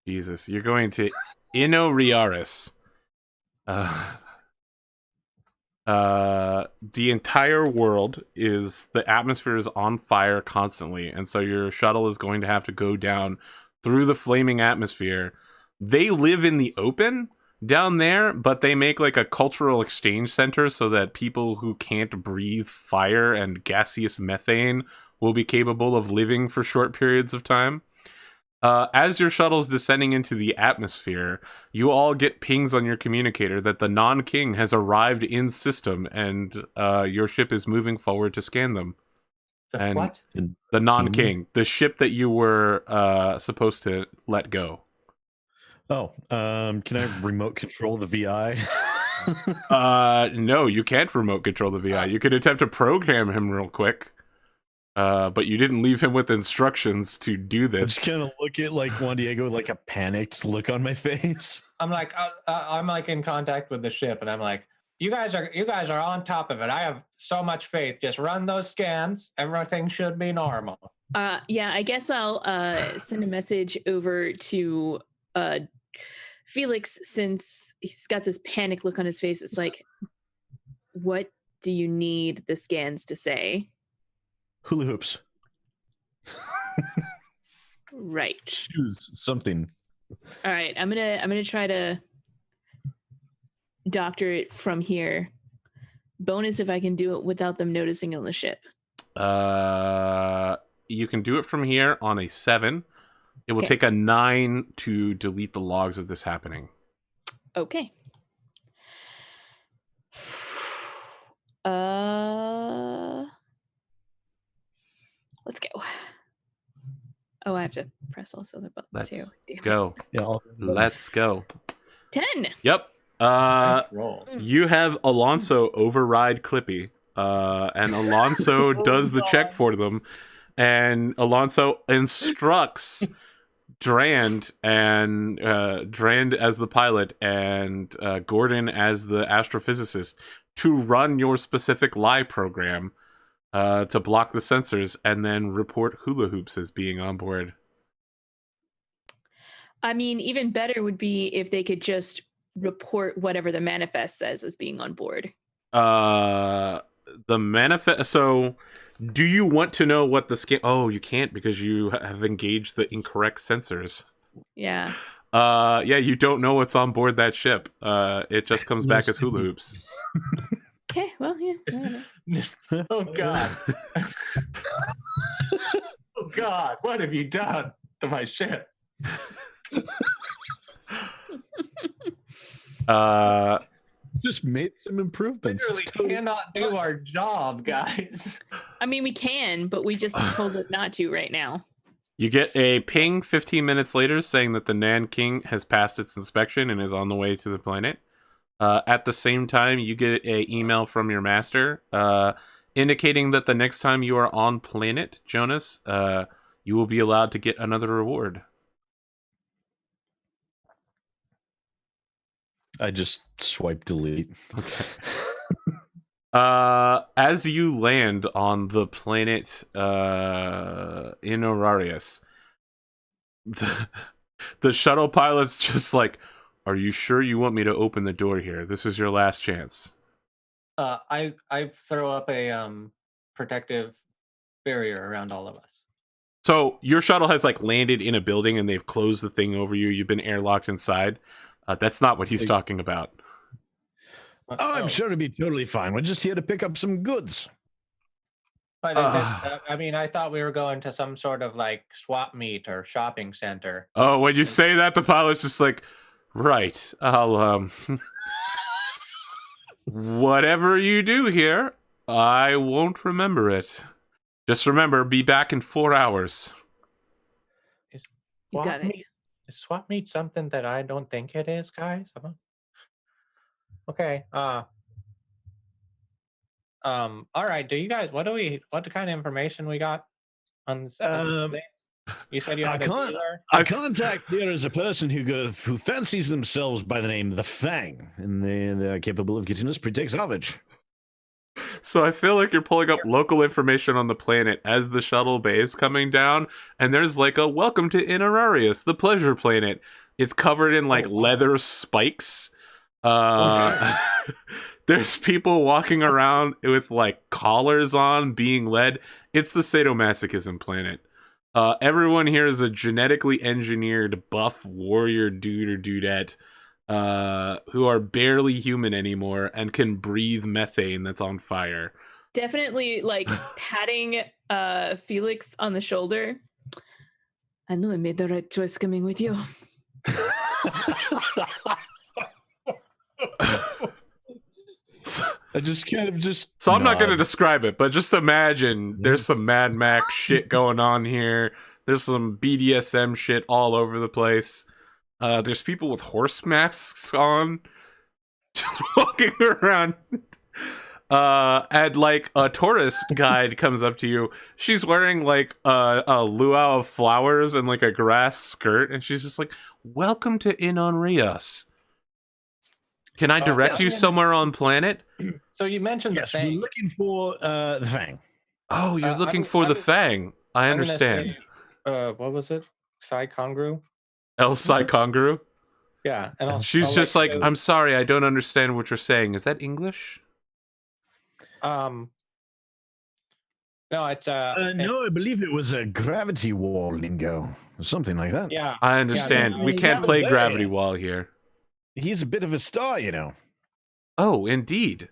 Jesus, you're going to Inoriaris. The entire world the atmosphere is on fire constantly, and so your shuttle is going to have to go down through the flaming atmosphere. They live in the open down there, but they make like a cultural exchange center so that people who can't breathe fire and gaseous methane will be capable of living for short periods of time. As your shuttle's descending into the atmosphere, you all get pings on your communicator that the non-king has arrived in system, and your ship is moving forward to scan them. The what? The non-king, the ship that you were supposed to let go. Oh, can I remote control the VI? No, you can't remote control the VI. You could attempt to program him real quick. But you didn't leave him with instructions to do I this. just kind of look at like Juan Diego with like a panicked look on my face. I'm like in contact with the ship, and I'm like, you guys are on top of it. I have so much faith. Just run those scans. Everything should be normal. Yeah, I guess I'll send a message over to Felix, since he's got this panic look on his face. It's like, what do you need the scans to say? Hula hoops. Right. Shoes, something. All right, I'm gonna try to doctor it from here. Bonus if I can do it without them noticing on the ship. You can do it from here on a 7. It will Okay. take a 9 to delete the logs of this happening. Okay. Let's go. Oh, I have to press all those other buttons too. Let's go. Yeah, Let's go. 10. Yep. Nice roll. You have Alonso override Clippy, and Alonso does the check for them, and Alonso instructs Drand as the pilot and Gordon as the astrophysicist to run your specific lie program to block the sensors and then report hula hoops as being on board. I mean, even better would be if they could just report whatever the manifest says as being on board. The manifest. So, do you want to know what the scan? Oh, you can't because you have engaged the incorrect sensors. Yeah. Yeah, you don't know what's on board that ship. It just comes back as hula hoops. Okay, well, yeah. Whatever. Oh God. Oh God, what have you done to my ship? Just made some improvements. Literally cannot do our job, guys. I mean, we can, but we just told it not to right now. You get a ping 15 minutes later saying that the Nanking has passed its inspection and is on the way to the planet. At the same time, you get an email from your master indicating that the next time you are on planet, Jonas, you will be allowed to get another reward. I just swipe delete. Okay. As you land on the planet Inorarius, the shuttle pilot's just like, "Are you sure you want me to open the door here? This is your last chance." I throw up a protective barrier around all of us. So your shuttle has like landed in a building and they've closed the thing over you. You've been airlocked inside. That's not what he's talking about. Oh, I'm sure it'd be totally fine. We're just here to pick up some goods. But is it, I mean, I thought we were going to some sort of like swap meet or shopping center. Oh, when you say that, the pilot's just like, right, I'll, whatever you do here, I won't remember it. Just remember, be back in 4 hours. You got it. Is swap meet something that I don't think it is, guys? Okay. All right. Do you guys? What kind of information we got on this? You said you I had a can't- dealer? A contact here is a person who fancies themselves by the name the Fang, and they're capable of getting us pretty salvage. So I feel like you're pulling up local information on the planet as the shuttle bay is coming down, and there's like a welcome to Inararius, the pleasure planet. It's covered in like leather spikes. There's people walking around with like collars on, being led. It's the sadomasochism planet. Everyone here is a genetically engineered buff warrior dude or dudette who are barely human anymore and can breathe methane that's on fire. Definitely like patting Felix on the shoulder. I know I made the right choice coming with you. I just kind of just. So I'm not going to nod. describe it, but just imagine there's some Mad Max shit going on here. There's some BDSM shit all over the place. There's people with horse masks on, just walking around. And like a tourist guide comes up to you. She's wearing like a luau of flowers and like a grass skirt, and she's just like, "Welcome to Inonrias. Can I direct you somewhere on planet?" So you mentioned Yes, the we're thing. looking for the Fang. Oh, you're looking I'm- for the I'm- Fang. I I'm gonna understand. say, what was it? Psi Congru? El Psi Congru. Yeah. And I'll, She's I'll just like, to- I'm sorry, I don't understand what you're saying. Is that English? no, it's No, I it's- believe it was a gravity wall lingo, or something like that. yeah. I understand. Yeah, We can't yeah, play yeah. Gravity Wall here. He's a bit of a star, you know. Oh, indeed.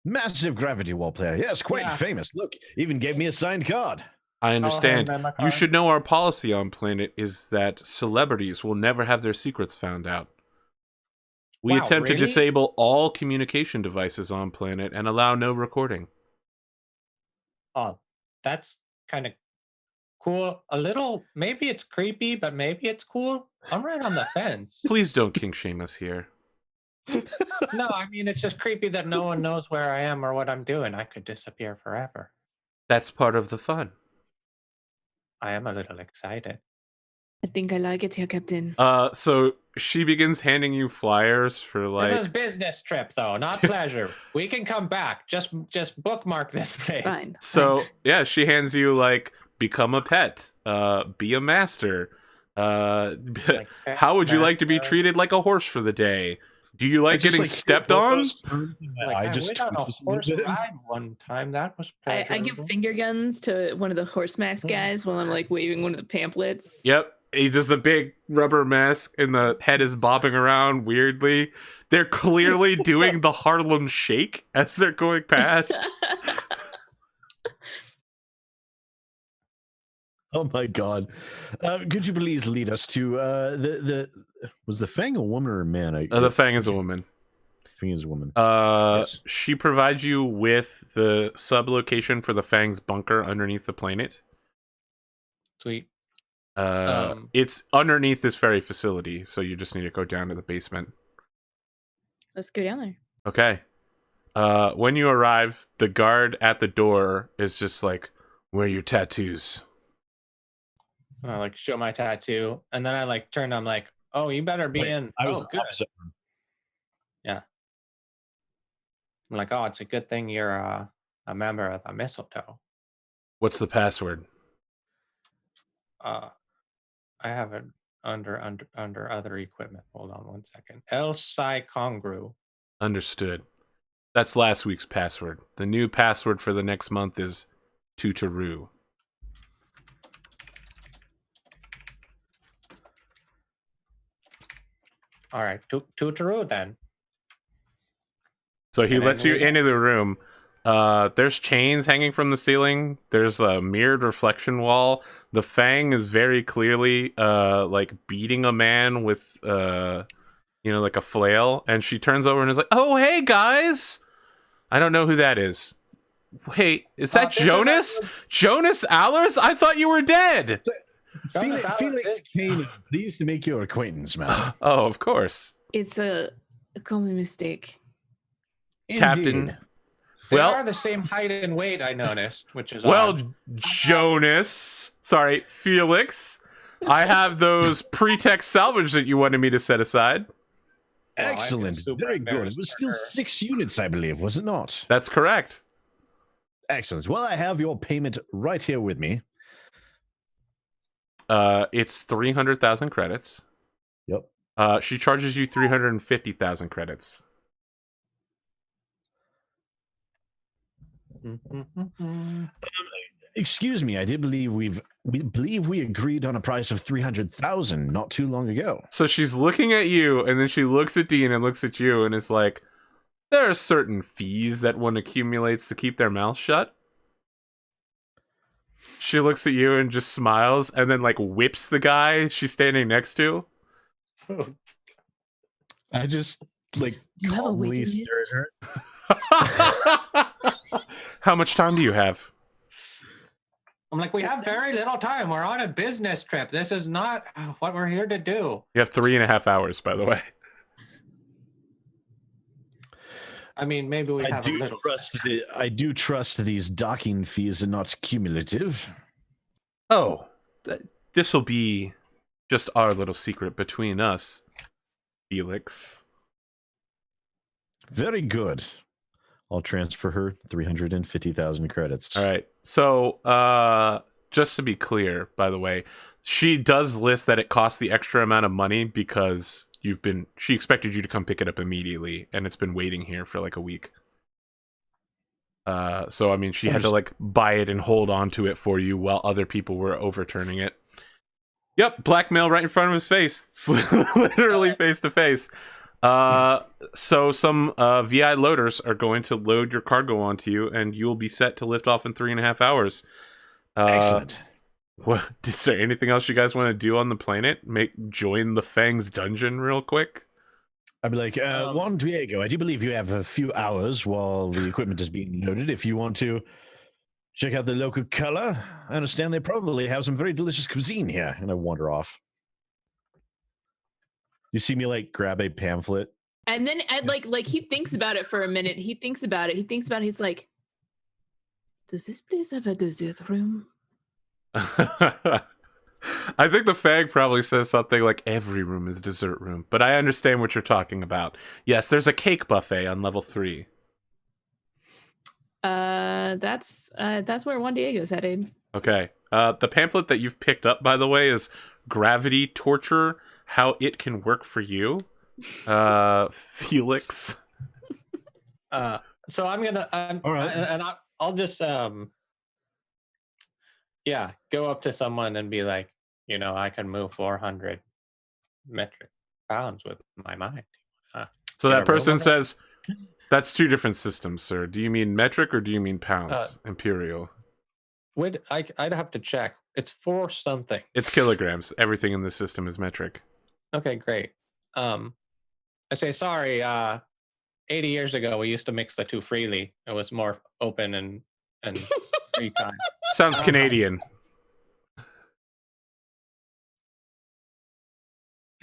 Massive gravity wall player. Yes, quite Yeah. famous. Look, even gave me a signed card. I understand. hand them a You card. should know our policy on Planet is that celebrities will never have their secrets found out. We Wow, attempt to really? disable all communication devices on Planet and allow no recording. Oh, that's kind of cool. A little, maybe it's creepy, but maybe it's cool. I'm right on the fence. Please don't kink shame us here. No, I mean, it's just creepy that no one knows where I am or what I'm doing. I could disappear forever. That's part of the fun. I am a little excited. I think I like it here, Captain. So she begins handing you flyers for This is like business trip, though, not pleasure. We can come back. Just bookmark this place. Fine. so fine. yeah, she hands you like become a pet, be a master. Like, How would you like to be master. treated like a horse for the day? Do you like It's just getting stepped on? Like, I I just went on a twitched just a little horse bit. ride one time. That was I give pleasurable. finger guns to one of the horse mask guys while I'm like waving one of the pamphlets. Yep. He does a big rubber mask and the head is bobbing around weirdly. They're clearly doing the Harlem Shake as they're going past. Oh my god! Could you please lead us to the was the Fang a woman or a man? The Fang is a woman. Fang is a woman. Yes. She provides you with the sublocation for the Fang's bunker underneath the planet. Sweet. It's underneath this very facility, so you just need to go down to the basement. Let's go down there. Okay. When you arrive, the guard at the door is just like, "Where are your tattoos?" I like show my tattoo, and then I like turn. I'm like, oh, you better be Wait, in. I was Oh, good. opposite. I'm like, oh, it's a good thing you're a member of the mistletoe. What's the password? I have it under other equipment. Hold on one second. El Psi Congru. Understood. That's last week's password. The new password for the next month is Tutaru. All right, Tutaru then. So he And lets then you we- into the room. There's chains hanging from the ceiling. There's a mirrored reflection wall. The Fang is very clearly like beating a man with like a flail, and she turns over and is like, "Oh, hey guys." I don't know who that is. Wait, is that this is Jonas? Jonas Allers? I thought you were dead. Jonas Felix, Allers Felix is- Kane, pleased to make your acquaintance, man. Oh, of course. It's a common mistake. Captain. Indeed. They Well- are the same height and weight, I noticed, which is Well, odd. Felix, I have those pre-tech salvage that you wanted me to set aside. Well, I'm Excellent. super Very good. It embarrassed was for still her. 6 units, I believe, was it not? That's correct. Excellent. Well, I have your payment right here with me. It's 300,000 credits. Yep. She charges you 350,000 credits. Excuse me, I did believe we agreed on a price of 300,000 not too long ago. So she's looking at you, and then she looks at Dean and looks at you, and is like, there are certain fees that one accumulates to keep their mouth shut. She looks at you and just smiles, and then like whips the guy she's standing next to. I just like Do you have a calmly waiting list? stare at her. How much time do you have? I'm like, we have very little time. We're on a business trip. This is not what we're here to do. You have 3.5 hours, by the way. I mean, maybe we have a little. I do trust these docking fees are not cumulative. Oh, this will be just our little secret between us, Felix. Very good. I'll transfer her 350,000 credits. All right. So, just to be clear, by the way, she does list that it costs the extra amount of money because she expected you to come pick it up immediately, and it's been waiting here for like a week. So I mean, she had to like buy it and hold on to it for you while other people were overturning it. Yep, blackmail right in front of his face. It's literally face to face. So some VI loaders are going to load your cargo onto you, and you will be set to lift off in 3.5 hours. Excellent. What? Is there anything else you guys want to do on the planet? Join the Fang's dungeon real quick? I'd be like, Juan Diego, I do believe you have a few hours while the equipment is being loaded. If you want to check out the local color, I understand they probably have some very delicious cuisine here. And I wander off. You see me like grab a pamphlet. And then like he thinks about it for a minute. He thinks about it. He's like, does this place have a dessert room? I think the Fang probably says something like every room is a dessert room, but I understand what you're talking about. Yes, there's a cake buffet on level 3. That's where Juan Diego's headed. Okay. The pamphlet that you've picked up, by the way, is Gravity Torture, How It Can Work for You. Felix. So I'm gonna, All right. and I'll just, go up to someone and be like, I can move 400 metric pounds with my mind. So Yeah, that person roll on it. says, that's 2 different systems, sir. Do you mean metric or do you mean pounds? Imperial. I'd have to check. It's for something. It's kilograms. Everything in this system is metric. Okay, great. I say sorry. 80 years ago, we used to mix the two freely. It was more open and free time. Sounds Canadian.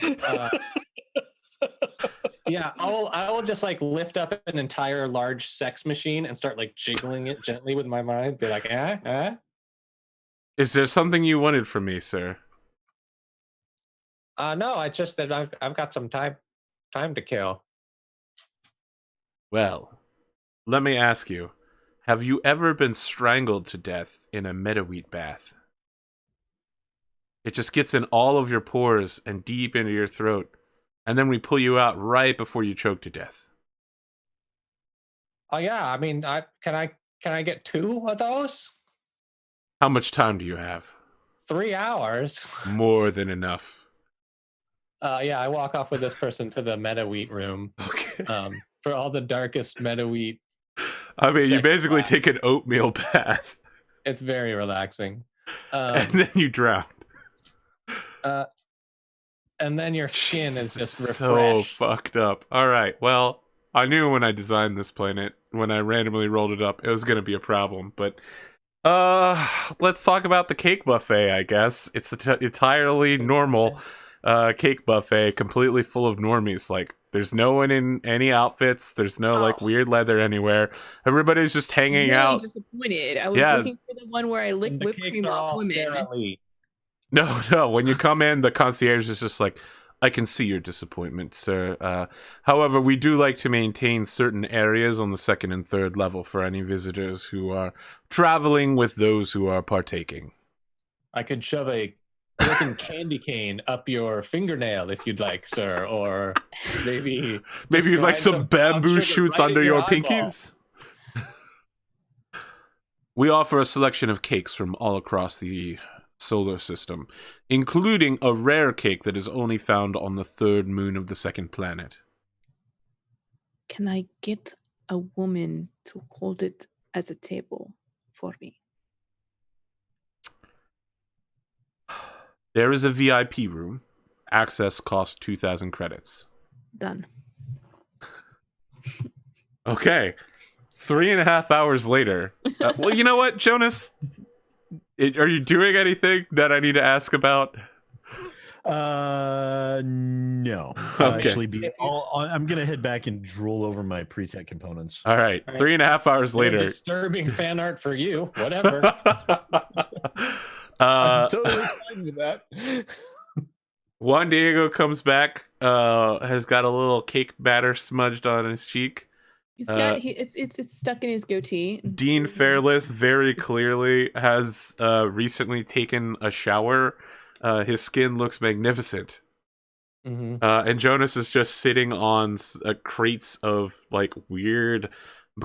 I will just like lift up an entire large sex machine and start like jiggling it gently with my mind. Be like, Is there something you wanted from me, sir? No, it's just that I've got some time to kill. Well, let me ask you. Have you ever been strangled to death in a meadowheat bath? It just gets in all of your pores and deep into your throat, and then we pull you out right before you choke to death. Oh yeah, I mean, can I get 2 of those? How much time do you have? 3 hours. More than enough. I walk off with this person to the meadowheat room. Okay. For all the darkest meadowheat. I mean, you sex basically bath. take an oatmeal bath, It's very relaxing. and then you drown. And then your skin is Jesus, just so refreshed. fucked up. All right, well, I knew when I designed this planet, when I randomly rolled it up, it was going to be a problem. But let's talk about the cake buffet, I guess. It's an entirely normal cake buffet, completely full of normies. Like, There's no one in any outfits. There's no like weird leather anywhere. Everybody's just hanging really out. disappointed. I was Yeah. looking for the one where I lick The whipped cakes cream are off all women. sterile-y. No. When you come in, the concierge is just like, I can see your disappointment, sir. However, we do like to maintain certain areas on the second and third level for any visitors who are traveling with those who are partaking. I could shove a broken candy cane up your fingernail if you'd like, sir, or maybe Maybe you'd like grind some brown bamboo sugar shoots right in under your eyeball. pinkies? We offer a selection of cakes from all across the solar system, including a rare cake that is only found on the third moon of the second planet. Can I get a woman to hold it as a table for me? There is a VIP room. Access costs 2,000 credits. Done. Okay. 3.5 hours later. Well, you know what, Jonas? Are you doing anything that I need to ask about? No. Okay. Actually, I'm gonna head back and drool over my pre-tech components. All right. 3.5 hours Very later. disturbing fan art for you. Whatever. I'm totally fine with that. Juan Diego comes back, has got a little cake batter smudged on his cheek. He's got it's stuck in his goatee. Dean Fairless very clearly has recently taken a shower. His skin looks magnificent. Mm-hmm. And Jonas is just sitting on crates of like weird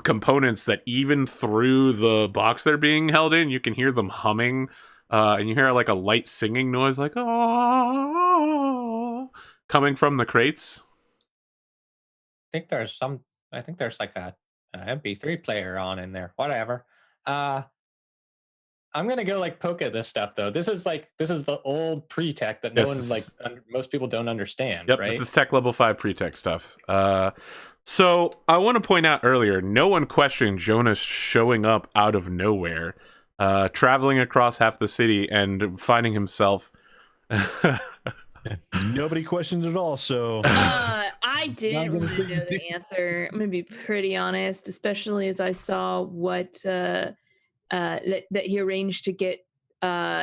components that even through the box they're being held in, you can hear them humming. And you hear like a light singing noise, like "ah," coming from the crates. I think there's like a MP3 player on in there. Whatever. I'm gonna go like poke at this stuff though. This is the old pre-tech that most people don't understand. Yep, right? This is tech level 5 pre-tech stuff. So I want to point out earlier, no one questioned Jonas showing up out of nowhere, traveling across half the city and finding himself. Nobody questioned at all. So I didn't really know the answer. I'm gonna be pretty honest, especially as I saw what that he arranged to get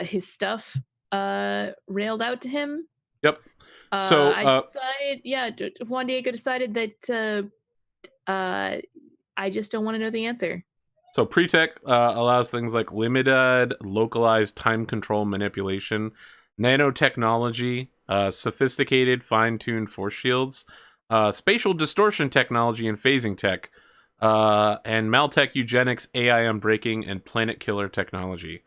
his stuff railed out to him. Yep. So I decided, Juan Diego decided that I just don't want to know the answer. So pre-tech allows things like limited, localized time control manipulation, nanotechnology, sophisticated, fine-tuned force shields, spatial distortion technology and phasing tech, and Maltech eugenics, AI unbreaking, and planet killer technology.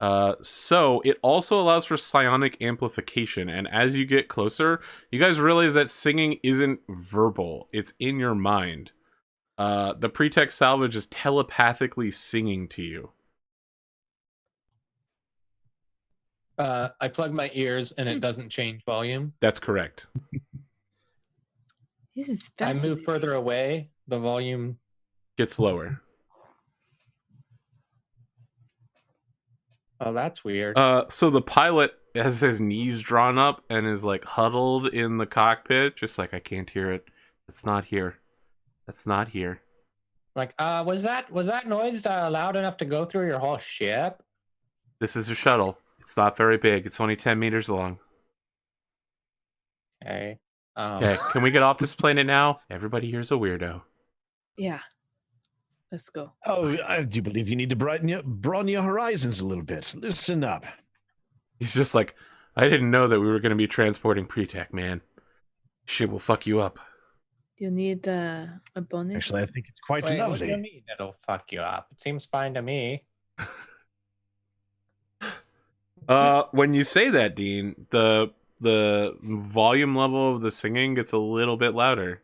So it also allows for psionic amplification, and as you get closer, you guys realize that singing isn't verbal, it's in your mind. The pre-tech salvage is telepathically singing to you. I plug my ears and it doesn't change volume. That's correct. This is I fascinating. move further away, the volume Gets lower. Oh, that's weird. So the pilot has his knees drawn up and is like huddled in the cockpit, just like, I can't hear it. It's not here. That's not here. Like, was that noise loud enough to go through your whole ship? This is a shuttle. It's not very big. It's only 10 meters long. Okay. Okay, can we get off this planet now? Everybody here's a weirdo. Yeah. Let's go. Oh, I do believe you need to broaden your horizons a little bit. Listen up. He's just like, I didn't know that we were going to be transporting pre-tech, man. Shit will fuck you up. Do you need a bonus? Actually, I think it's quite Wait, what lovely. do you mean it'll fuck you up? It seems fine to me. When you say that, Dean, the volume level of the singing gets a little bit louder.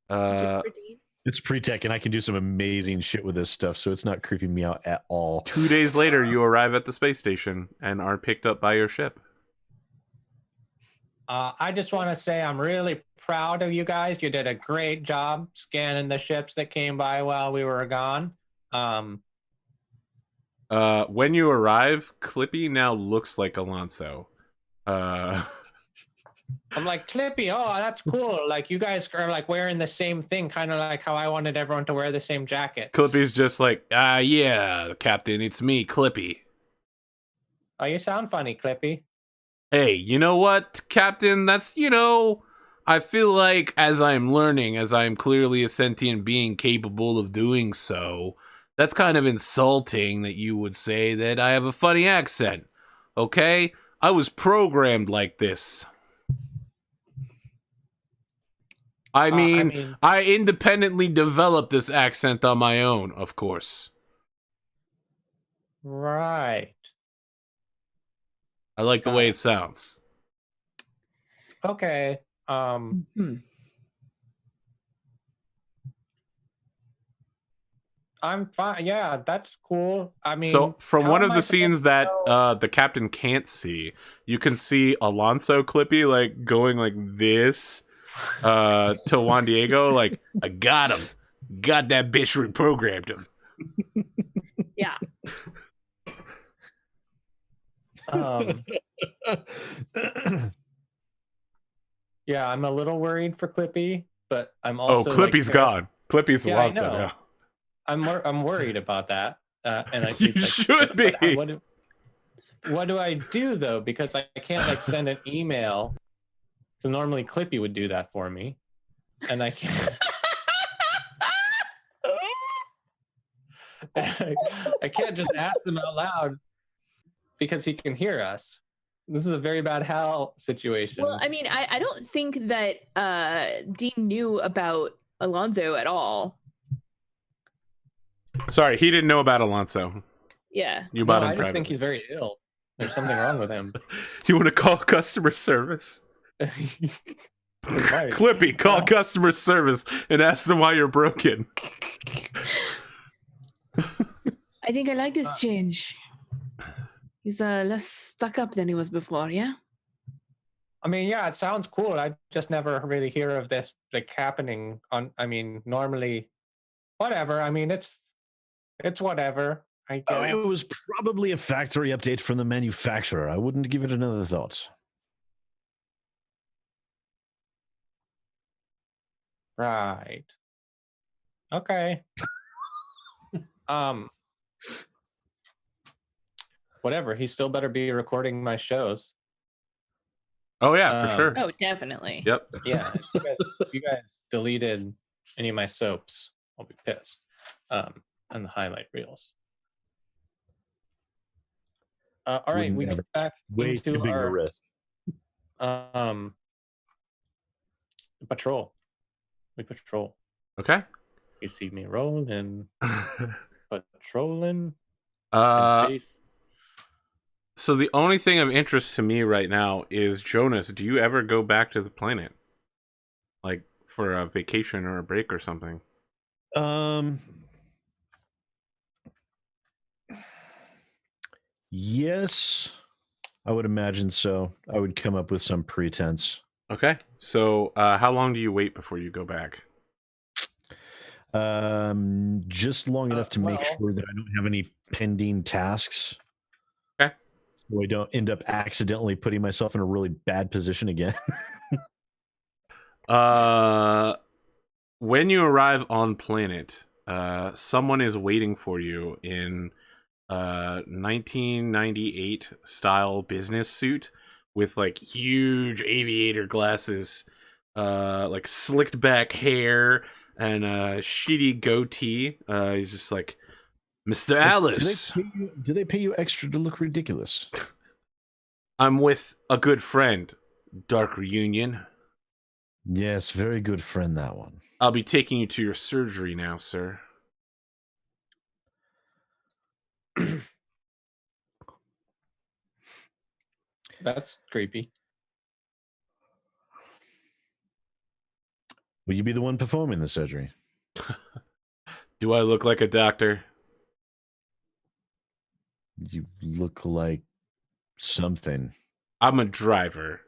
Just for Dean? It's pre-tech, and I can do some amazing shit with this stuff, so it's not creeping me out at all. 2 days later, you arrive at the space station and are picked up by your ship. I just want to say I'm really proud of you guys. You did a great job scanning the ships that came by while we were gone. When you arrive, Clippy now looks like Alonso. I'm like, Clippy, oh, that's cool. Like, you guys are like wearing the same thing, kind of like how I wanted everyone to wear the same jackets. Clippy's just like, yeah, Captain, it's me, Clippy. Oh, you sound funny, Clippy. Hey, you know what, Captain? That's, I feel like as I'm learning, as I'm clearly a sentient being capable of doing so, that's kind of insulting that you would say that I have a funny accent. Okay? I was programmed like this. I mean, I independently developed this accent on my own, of course. Right. I like the way it sounds. Okay. I'm fine. Yeah, that's cool. I mean, so from how one am of I the supposed scenes to that know- the captain can't see, you can see Alonso Clippy like going like this to Juan Diego, like, I got him. Got that bitch, reprogrammed him. Yeah. Yeah, I'm a little worried for Clippy, but I'm also Clippy's gone. Clippy's Yeah, I Alonso know. now. I'm worried about that. And I You she's like, should be. But what do I do though? Because I can't like send an email. So normally Clippy would do that for me, and I can't. I can't just ask him out loud because he can hear us. This is a very bad Hal situation. Well, I mean, I don't think that Dean knew about Alonso at all. Sorry, he didn't know about Alonso. Yeah. You bought him I just privately. think he's very ill. There's something wrong with him. You want to call customer service? Clippy, call customer service and ask them why you're broken. I think I like this change. He's less stuck up than he was before, yeah? I mean, yeah, it sounds cool. I just never really hear of this like happening on. I mean, normally, whatever. I mean, it's whatever. I guess. Oh, it was probably a factory update from the manufacturer. I wouldn't give it another thought. Right. Okay. Whatever. He still better be recording my shows. Oh yeah, for sure. Oh, definitely. Yep. Yeah. If you guys deleted any of my soaps, I'll be pissed. And the highlight reels. All right, we get back way too big our a risk. Patrol. We patrol. Okay. You see me rolling, patrolling. Space. So the only thing of interest to me right now is, Jonas, do you ever go back to the planet? Like for a vacation or a break or something? Yes, I would imagine so. I would come up with some pretense. Okay. So how long do you wait before you go back? Just long enough to make sure that I don't have any pending tasks. Okay. So I don't end up accidentally putting myself in a really bad position again. When you arrive on planet, someone is waiting for you in 1998 style business suit with like huge aviator glasses, like slicked back hair and a shitty goatee. He's just like, Mr. Alice. Do they pay you extra to look ridiculous? I'm with a good friend, Dark Reunion. Yes, very good friend, that one. I'll be taking you to your surgery now, sir. That's creepy. Will you be the one performing the surgery? Do I look like a doctor? You look like something. I'm a driver.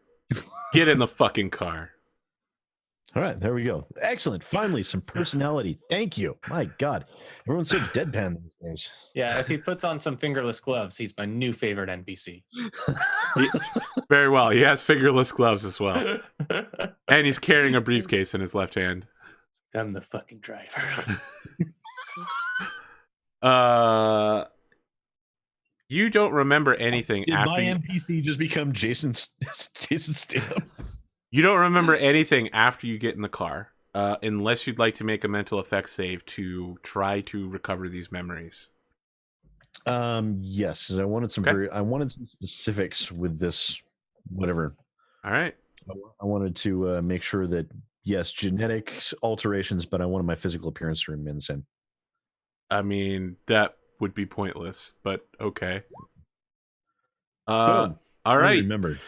Get in the fucking car. All right, there we go. Excellent. Finally, some personality. Thank you. My God, everyone's so deadpan these days. Yeah, if he puts on some fingerless gloves, he's my new favorite NPC. Very well. He has fingerless gloves as well. And he's carrying a briefcase in his left hand. I'm the fucking driver. You don't remember anything Did after my NPC just become Jason Statham? You don't remember anything after you get in the car, unless you'd like to make a mental effect save to try to recover these memories. Yes, because I wanted some I wanted some specifics with this, whatever. All right. I wanted to make sure that yes, genetic alterations, but I wanted my physical appearance to remain the same. I mean, that would be pointless, but okay. Boom. All right. Remember.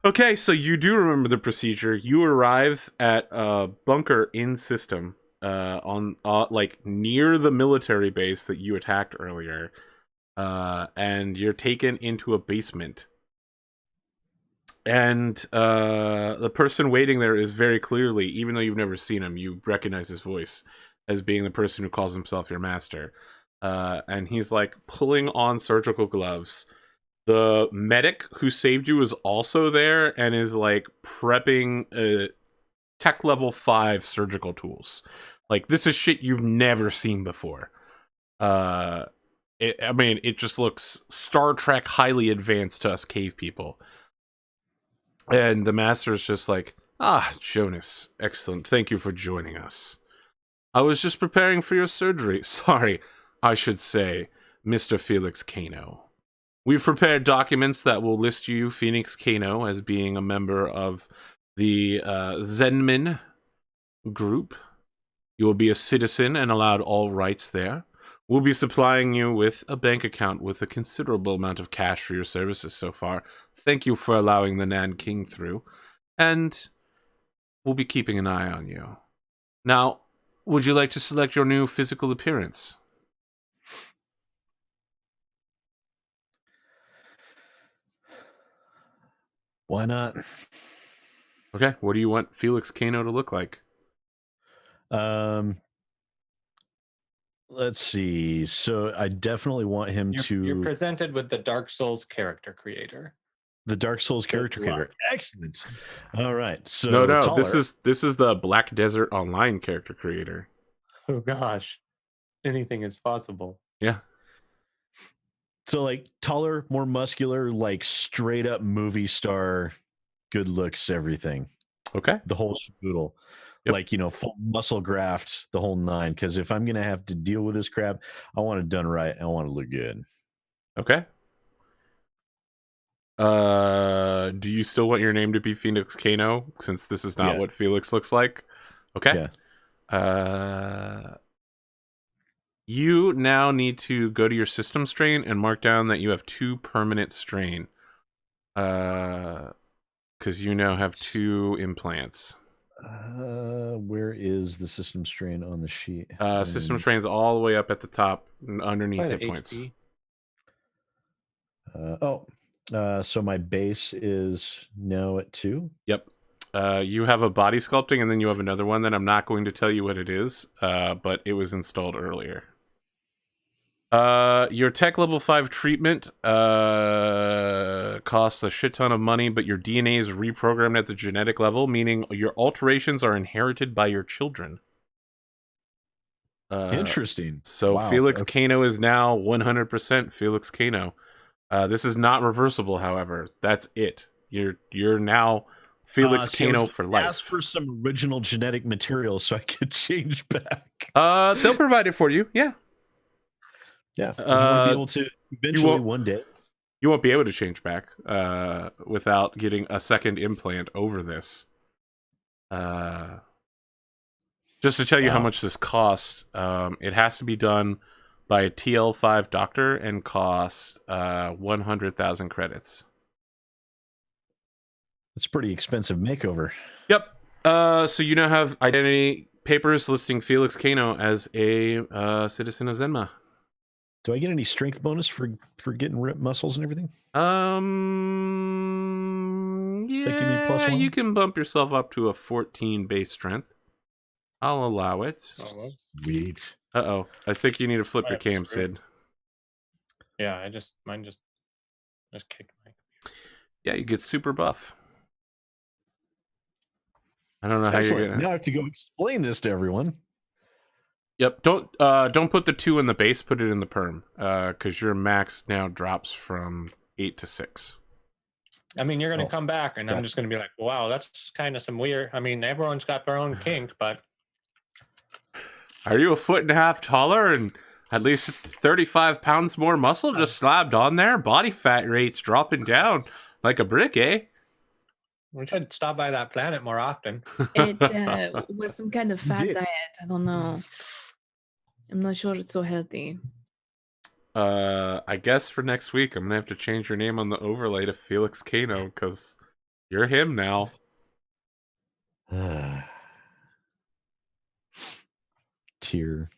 Okay, so you do remember the procedure. You arrive at a bunker in system, on like near the military base that you attacked earlier, and you're taken into a basement. And the person waiting there is very clearly, even though you've never seen him, you recognize his voice as being the person who calls himself your master. And he's like pulling on surgical gloves. The medic who saved you is also there and is like prepping tech level 5 surgical tools. Like, this is shit you've never seen before. I mean, it just looks Star Trek highly advanced to us cave people. And the master is just like, Jonas, excellent. Thank you for joining us. I was just preparing for your surgery. Sorry, I should say, Mr. Felix Kano. We've prepared documents that will list you, Phoenix Kano, as being a member of the Zenmin group. You will be a citizen and allowed all rights there. We'll be supplying you with a bank account with a considerable amount of cash for your services so far. Thank you for allowing the Nan King through. And we'll be keeping an eye on you. Now, would you like to select your new physical appearance? Why not? Okay, what do you want Felix Kano to look like? Let's see. So I definitely want him You're presented with the Dark Souls character creator. The Dark Souls character creator. Excellent. All right. So no, taller. this is the Black Desert Online character creator. Oh gosh, anything is possible. Yeah. So like taller, more muscular, like straight up movie star, good looks, everything. Okay. The whole shaboodle. Yep. Like, you know, full muscle graft, the whole nine. Because if I'm gonna have to deal with this crap, I want it done right. I want to look good. Okay. Do you still want your name to be Phoenix Kano, since this is not what Felix looks like? Okay. Yeah. You now need to go to your system strain and mark down that you have 2 permanent strain. Because you now have 2 implants. Where is the system strain on the sheet? System strain's all the way up at the top, underneath hit points. So my base is now at 2? Yep. You have a body sculpting, and then you have another one that I'm not going to tell you what it is, but it was installed earlier. Your tech level 5 treatment costs a shit ton of money, but your DNA is reprogrammed at the genetic level, meaning your alterations are inherited by your children. Interesting. So wow. Felix Kano is now 100% Felix Kano. This is not reversible, however. That's it. You're now Felix Kano for life. Ask for some original genetic material so I could change back. They'll provide it for you. Yeah. Yeah. Be able to eventually one day. You won't be able to change back without getting a second implant over this. Just to tell you how much this costs, it has to be done by a TL5 doctor and cost 100,000 credits. It's a pretty expensive makeover. Yep. So you now have identity papers listing Felix Kano as a citizen of Zenma. Do I get any strength bonus for getting ripped muscles and everything? Yeah, give me +1? you can bump yourself up to a 14 base strength. I'll allow it. Sweet. Uh-oh. I think you need to flip your cam, Sid. Yeah, mine just kicked my. Yeah, you get super buff. I don't know how Excellent. you're gonna. Now I have to go explain this to everyone. Yep. Don't put the 2 in the base. Put it in the perm. Because your max now drops from 8 to 6. I mean, you're gonna come back, and I'm just gonna be like, "Wow, that's kind of some weird." I mean, everyone's got their own kink, but Are you a 1.5 feet taller and at least 35 pounds more muscle just slapped on there? Body fat rate's dropping down like a brick, eh? we should stop by that planet more often. It was some kind of fat diet. I don't know. I'm not sure it's so healthy. I guess for next week, I'm gonna have to change your name on the overlay to Felix Kano because you're him now. Tear.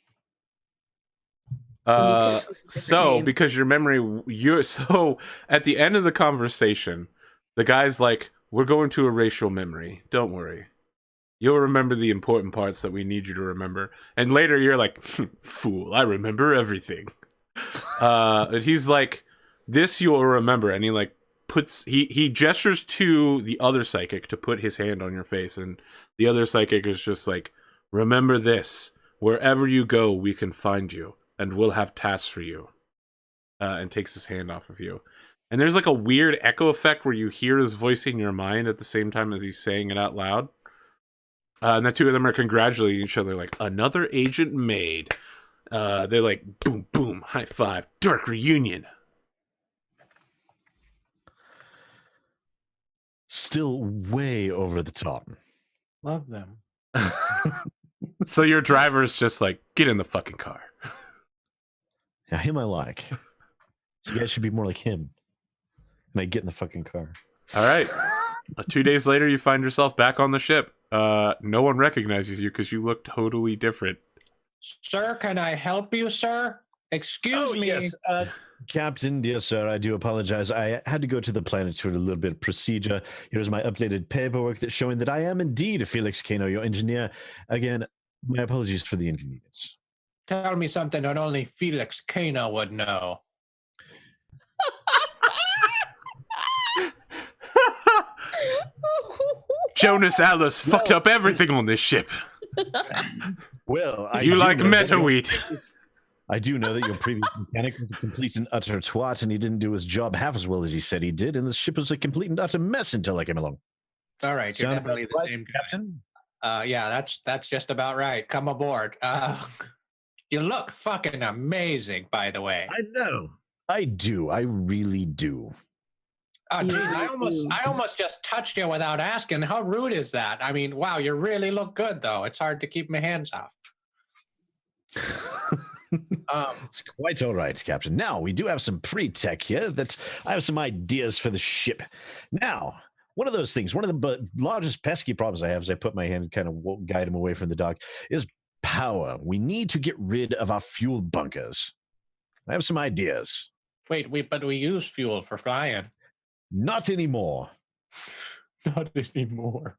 So because your memory, so at the end of the conversation, the guy's like, "We're going to erase your memory. Don't worry. You'll remember the important parts that we need you to remember." And later you're like, "Fool, I remember everything." And he's like, "This you'll remember," and he like he gestures to the other psychic to put his hand on your face, and the other psychic is just like, "Remember this. Wherever you go, we can find you, and we'll have tasks for you." And takes his hand off of you. And there's like a weird echo effect where you hear his voice in your mind at the same time as he's saying it out loud. And the two of them are congratulating each other like, "Another agent made." They're like, boom, boom, high five, dark reunion. Still way over the top. Love them. So your driver's just like, "Get in the fucking car." Yeah, him I like. So you guys should be more like him. And I get in the fucking car. All right. 2 days later, you find yourself back on the ship. No one recognizes you because you look totally different. Sir, can I help you, sir? Excuse me. Yes, Captain, dear sir, I do apologize. I had to go to the planet for a little bit of procedure. Here's my updated paperwork that's showing that I am indeed Felix Kano, your engineer. Again, my apologies for the inconvenience. Tell me something that only Felix Kano would know. Jonas Alice fucked up everything on this ship. Well, You like meta wheat. I do know that your previous mechanic was a complete and utter twat, and he didn't do his job half as well as he said he did, and the ship was a complete and utter mess until I came along. All right, you're Sound definitely about the right, same guy. Captain? Yeah, that's just about right. Come aboard. You look fucking amazing, by the way. I know. I do. I really do. Oh, geez, I almost just touched you without asking. How rude is that? I mean, wow, you really look good, though. It's hard to keep my hands off. It's quite all right, Captain. Now, we do have some pre-tech here. I have some ideas for the ship. Now, one of those things, one of the largest pesky problems I have as I put my hand and kind of guide him away from the dock is power. We need to get rid of our fuel bunkers. I have some ideas. Wait, but we use fuel for flying. Not anymore. Not anymore.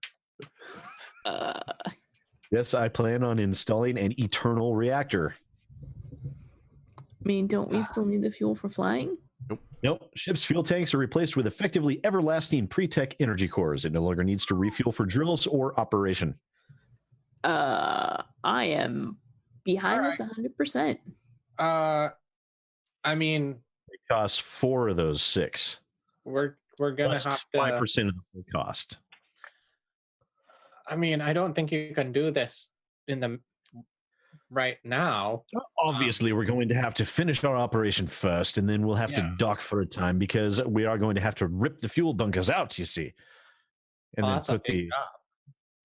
Yes, I plan on installing an eternal reactor. I mean, don't we still need the fuel for flying? Nope. Ship's fuel tanks are replaced with effectively everlasting pre-tech energy cores. It no longer needs to refuel for drills or operation. I am behind this 100%. I mean, It costs 4 of those 6. we're gonna Plus have to 5% of the full cost. I mean, I don't think you can do this right now. Obviously, we're going to have to finish our operation first, and then we'll have to dock for a time because we are going to have to rip the fuel bunkers out, you see. And then That's a big job.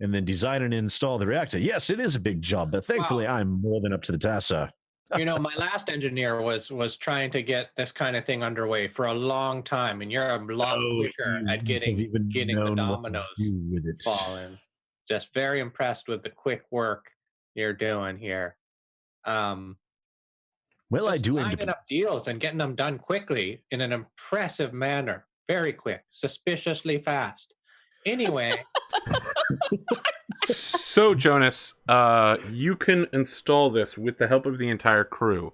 and then design and install the reactor. Yes, it is a big job, but thankfully I'm more than up to the task, sir. You know, my last engineer was trying to get this kind of thing underway for a long time, and you're a lot quicker at getting the dominoes with it. falling. Just very impressed with the quick work you're doing here. Well, I do lining up deals and getting them done quickly in an impressive manner. Very quick, suspiciously fast. Anyway, So, Jonas, you can install this with the help of the entire crew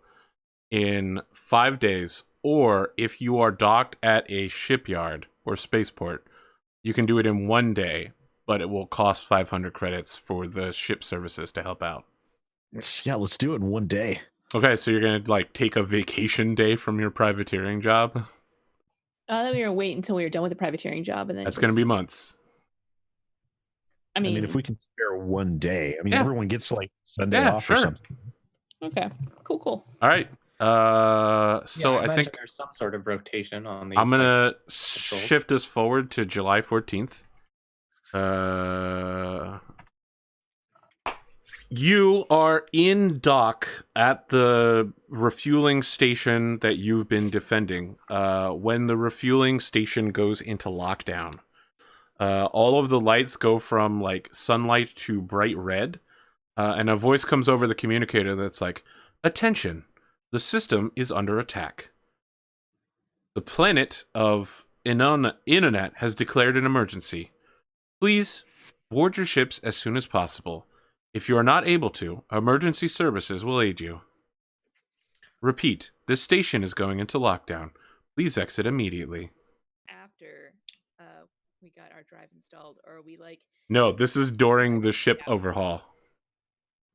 in 5 days, or if you are docked at a shipyard or spaceport, you can do it in 1 day, but it will cost 500 credits for the ship services to help out. Yeah, let's do it in 1 day. Okay, so you're gonna like take a vacation day from your privateering job? I thought we were gonna wait until we were done with the privateering job, and then That's gonna be months. I mean, if we can spare 1 day, I mean, Yeah. everyone gets like Sunday Yeah, off sure. or something. okay, cool. All right. So Yeah, I imagine think there's some sort of rotation on these. I'm gonna patrols. shift us forward to July 14th. You are in dock at the refueling station that you've been defending. When the refueling station goes into lockdown, all of the lights go from like sunlight to bright red, and a voice comes over the communicator that's like, "Attention, the system is under attack. The planet of Internet has declared an emergency. Please board your ships as soon as possible. If you are not able to, emergency services will aid you. Repeat, this station is going into lockdown. Please exit immediately." After we got our drive installed, or are we like? No, this is during the ship overhaul.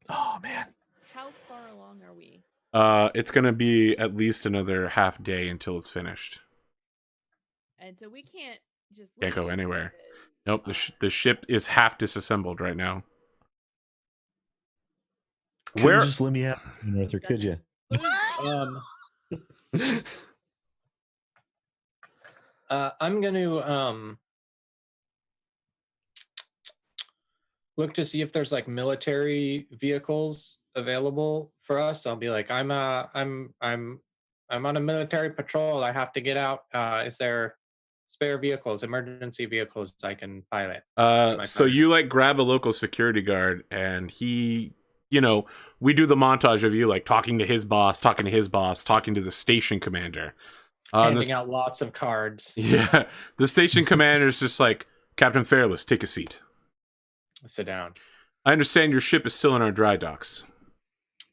Oh, man. How far along are we? It's going to be at least another half day until it's finished. And so we can't just Can't go leave anywhere. because, Nope, the ship is half disassembled right now. Could you just let me out, Arthur, could you? I'm going to look to see if there's like military vehicles available for us. I'll be like, I'm on a military patrol. I have to get out. Is there spare vehicles, emergency vehicles I can pilot? So you like grab a local security guard, and he, you know, we do the montage of you like talking to his boss, talking to his boss, talking to the station commander. Handing out lots of cards. Yeah, the station commander is just like, "Captain Fairless, take a seat. Sit down. I understand your ship is still in our dry docks."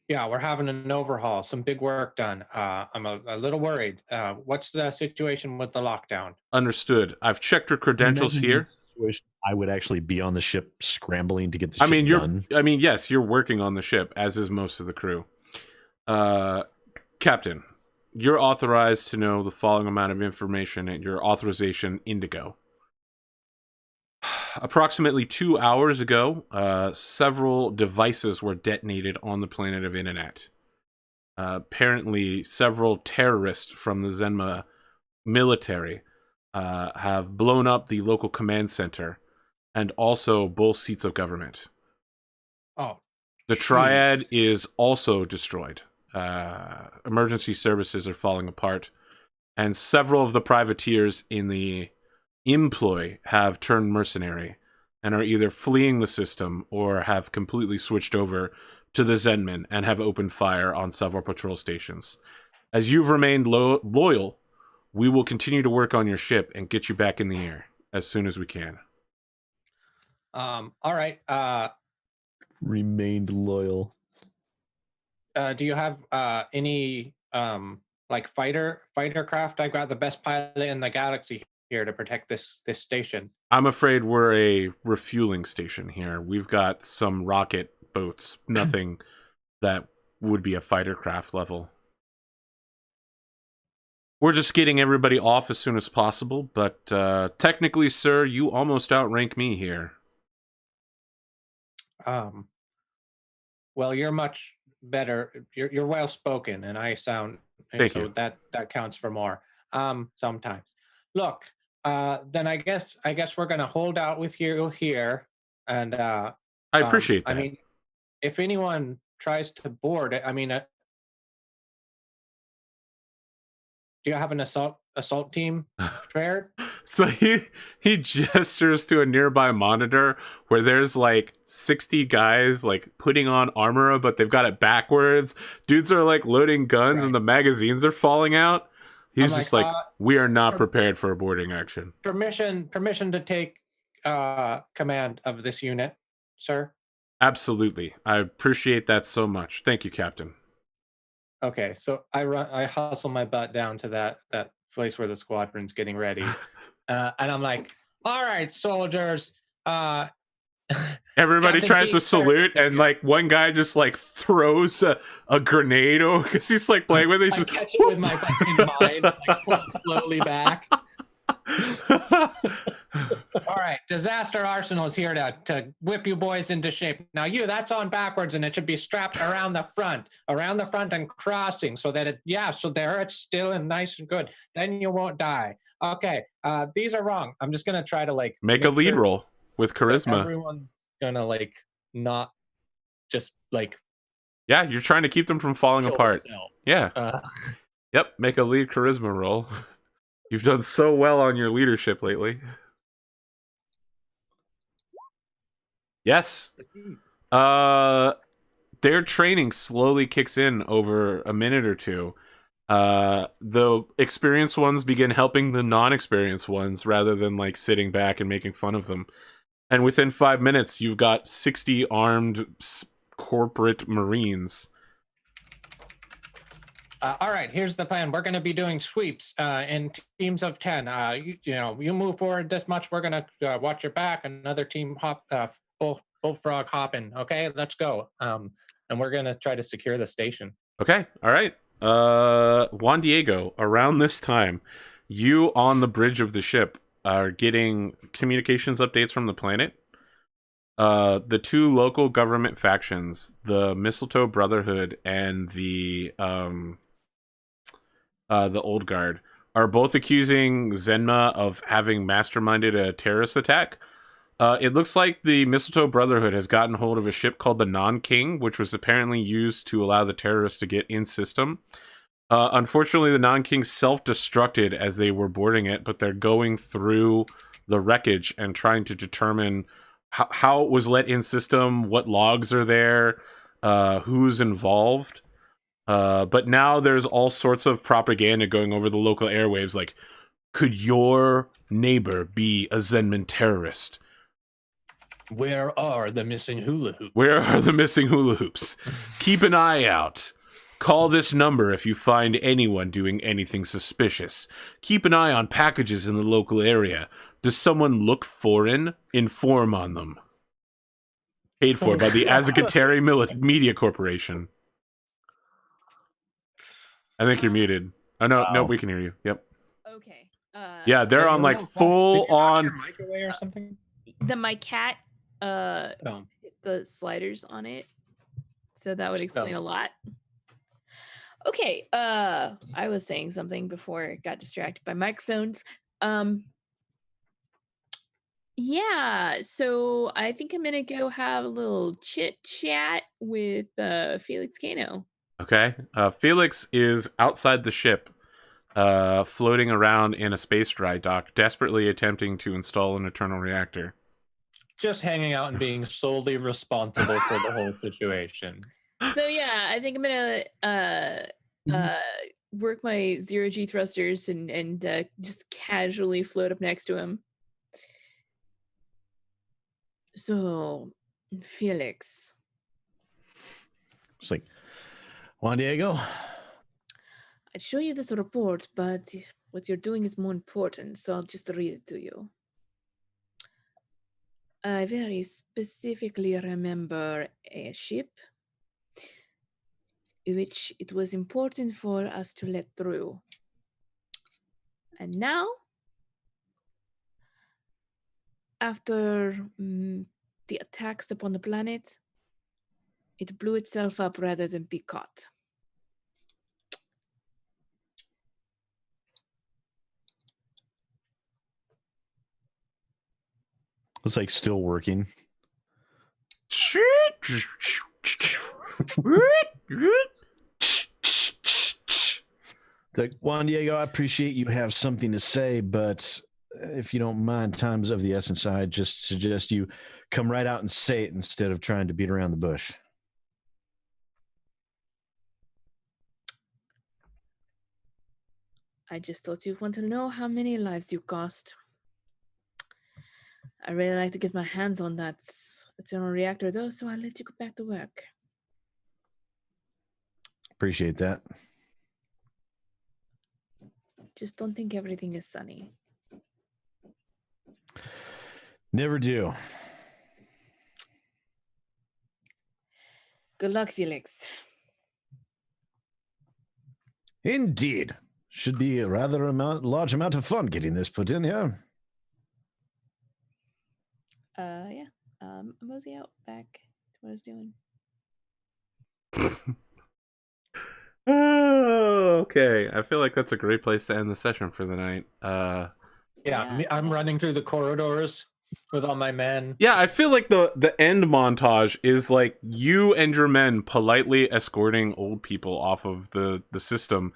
Yeah, we're having an overhaul. Some big work done. I'm a little worried. What's the situation with the lockdown? Understood. I've checked your credentials Imagine here. the situation, I would actually be on the ship scrambling to get the ship done. Yes, you're working on the ship, as is most of the crew. Captain, you're authorized to know the following amount of information at your authorization indigo. Approximately 2 hours ago, several devices were detonated on the planet of Internet. Apparently, several terrorists from the Zenma military have blown up the local command center and also both seats of government. Oh, the Triad is also destroyed. Emergency services are falling apart, and several of the privateers in the employ have turned mercenary and are either fleeing the system or have completely switched over to the Zenmen and have opened fire on several patrol stations. As you've remained loyal, we will continue to work on your ship and get you back in the air as soon as we can. All right. Remained loyal. Do you have any like fighter craft? I got the best pilot in the galaxy here to protect this station. I'm afraid we're a refueling station here. We've got some rocket boats, nothing that would be a fighter craft level. We're just getting everybody off as soon as possible, but technically, sir, you almost outrank me here. Well, you're much better. You're well spoken, and I sound. Thank you. That counts for more. Sometimes. Look, then I guess we're gonna hold out with you here, and I appreciate that. I mean, if anyone tries to board it, I mean, do you have an assault team prepared? So he gestures to a nearby monitor where there's like 60 guys like putting on armor, but they've got it backwards. Dudes are like loading guns and the magazines are falling out. He's just like, we are not prepared for a boarding action. Permission to take command of this unit. sir? Absolutely. I appreciate that so much. Thank you, Captain. Okay, so I hustle my butt down to that place where the squadron's getting ready, and I'm like, "All right, soldiers." Everybody Captain tries to Cheap, prepare salute, yourself and here. like one guy just like throws a grenade over because he's like playing with it. I He's catch it with my fucking mind, like pull it slowly back. All right, Disaster Arsenal is here to whip you boys into shape. Now that's on backwards, and it should be strapped around the front and crossing, so that so there it's still and nice and good. Then you won't die. Okay, these are wrong. I'm just gonna try to like Make a lead roll with charisma. Everyone's gonna like not just like Yeah, you're trying to keep them from falling apart. themselves. Yeah. Yep, make a lead charisma roll. You've done so well on your leadership lately. Yes. Their training slowly kicks in over a minute or two. The experienced ones begin helping the non-experienced ones rather than like sitting back and making fun of them. And within 5 minutes, you've got 60 armed corporate Marines. All right, here's the plan. We're going to be doing sweeps in teams of 10. You move forward this much. We're going to watch your back. Another team hop, bullfrog hopping. Okay, let's go. And we're going to try to secure the station. Okay, all right. Juan Diego, around this time, you on the bridge of the ship are getting communications updates from the planet. The two local government factions, the Mistletoe Brotherhood and the Old Guard, are both accusing Zenma of having masterminded a terrorist attack. It looks like the Mistletoe Brotherhood has gotten hold of a ship called the Non-King, which was apparently used to allow the terrorists to get in system. Unfortunately, the Non-King self-destructed as they were boarding it, but they're going through the wreckage and trying to determine how it was let in system, what logs are there, who's involved. But now there's all sorts of propaganda going over the local airwaves, like, could your neighbor be a Zenman terrorist? Where are the missing hula hoops? Where are the missing hula hoops? Keep an eye out. Call this number if you find anyone doing anything suspicious. Keep an eye on packages in the local area. Does someone look foreign? Inform on them. Paid for by the Azakateri Media Corporation. I think you're muted. Oh, no, no, we can hear you. Yep. Okay. Yeah, they're on like full on. Mic away or something? My cat hit the sliders on it, so that would explain a lot. Okay, I was saying something before I got distracted by microphones. Yeah, so I think I'm gonna go have a little chit chat with Felix Kano. Okay, Felix is outside the ship, floating around in a space dry dock, desperately attempting to install an eternal reactor. Just hanging out and being solely responsible for the whole situation. So yeah, I think I'm gonna work my 0G thrusters and just casually float up next to him. So, Felix. It's like, Juan Diego? I'd show you this report, but what you're doing is more important, so I'll just read it to you. I very specifically remember a ship which it was important for us to let through. And now, after the attacks upon the planet, it blew itself up rather than be caught. It's like still working. It's like, Juan Diego, I appreciate you have something to say, but if you don't mind, time's of the essence. I just suggest you come right out and say it instead of trying to beat around the bush. I just thought you'd want to know how many lives you cost. I really like to get my hands on that It's on a reactor, though, so I'll let you go back to work. Appreciate that. Just don't think everything is sunny. Never do. Good luck, Felix. Indeed. Should be a rather large amount of fun getting this put in here. Yeah. Mosey out back to what I was doing. Oh, okay. I feel like that's a great place to end the session for the night. I'm running through the corridors with all my men. Yeah, I feel like the end montage is like you and your men politely escorting old people off of the system,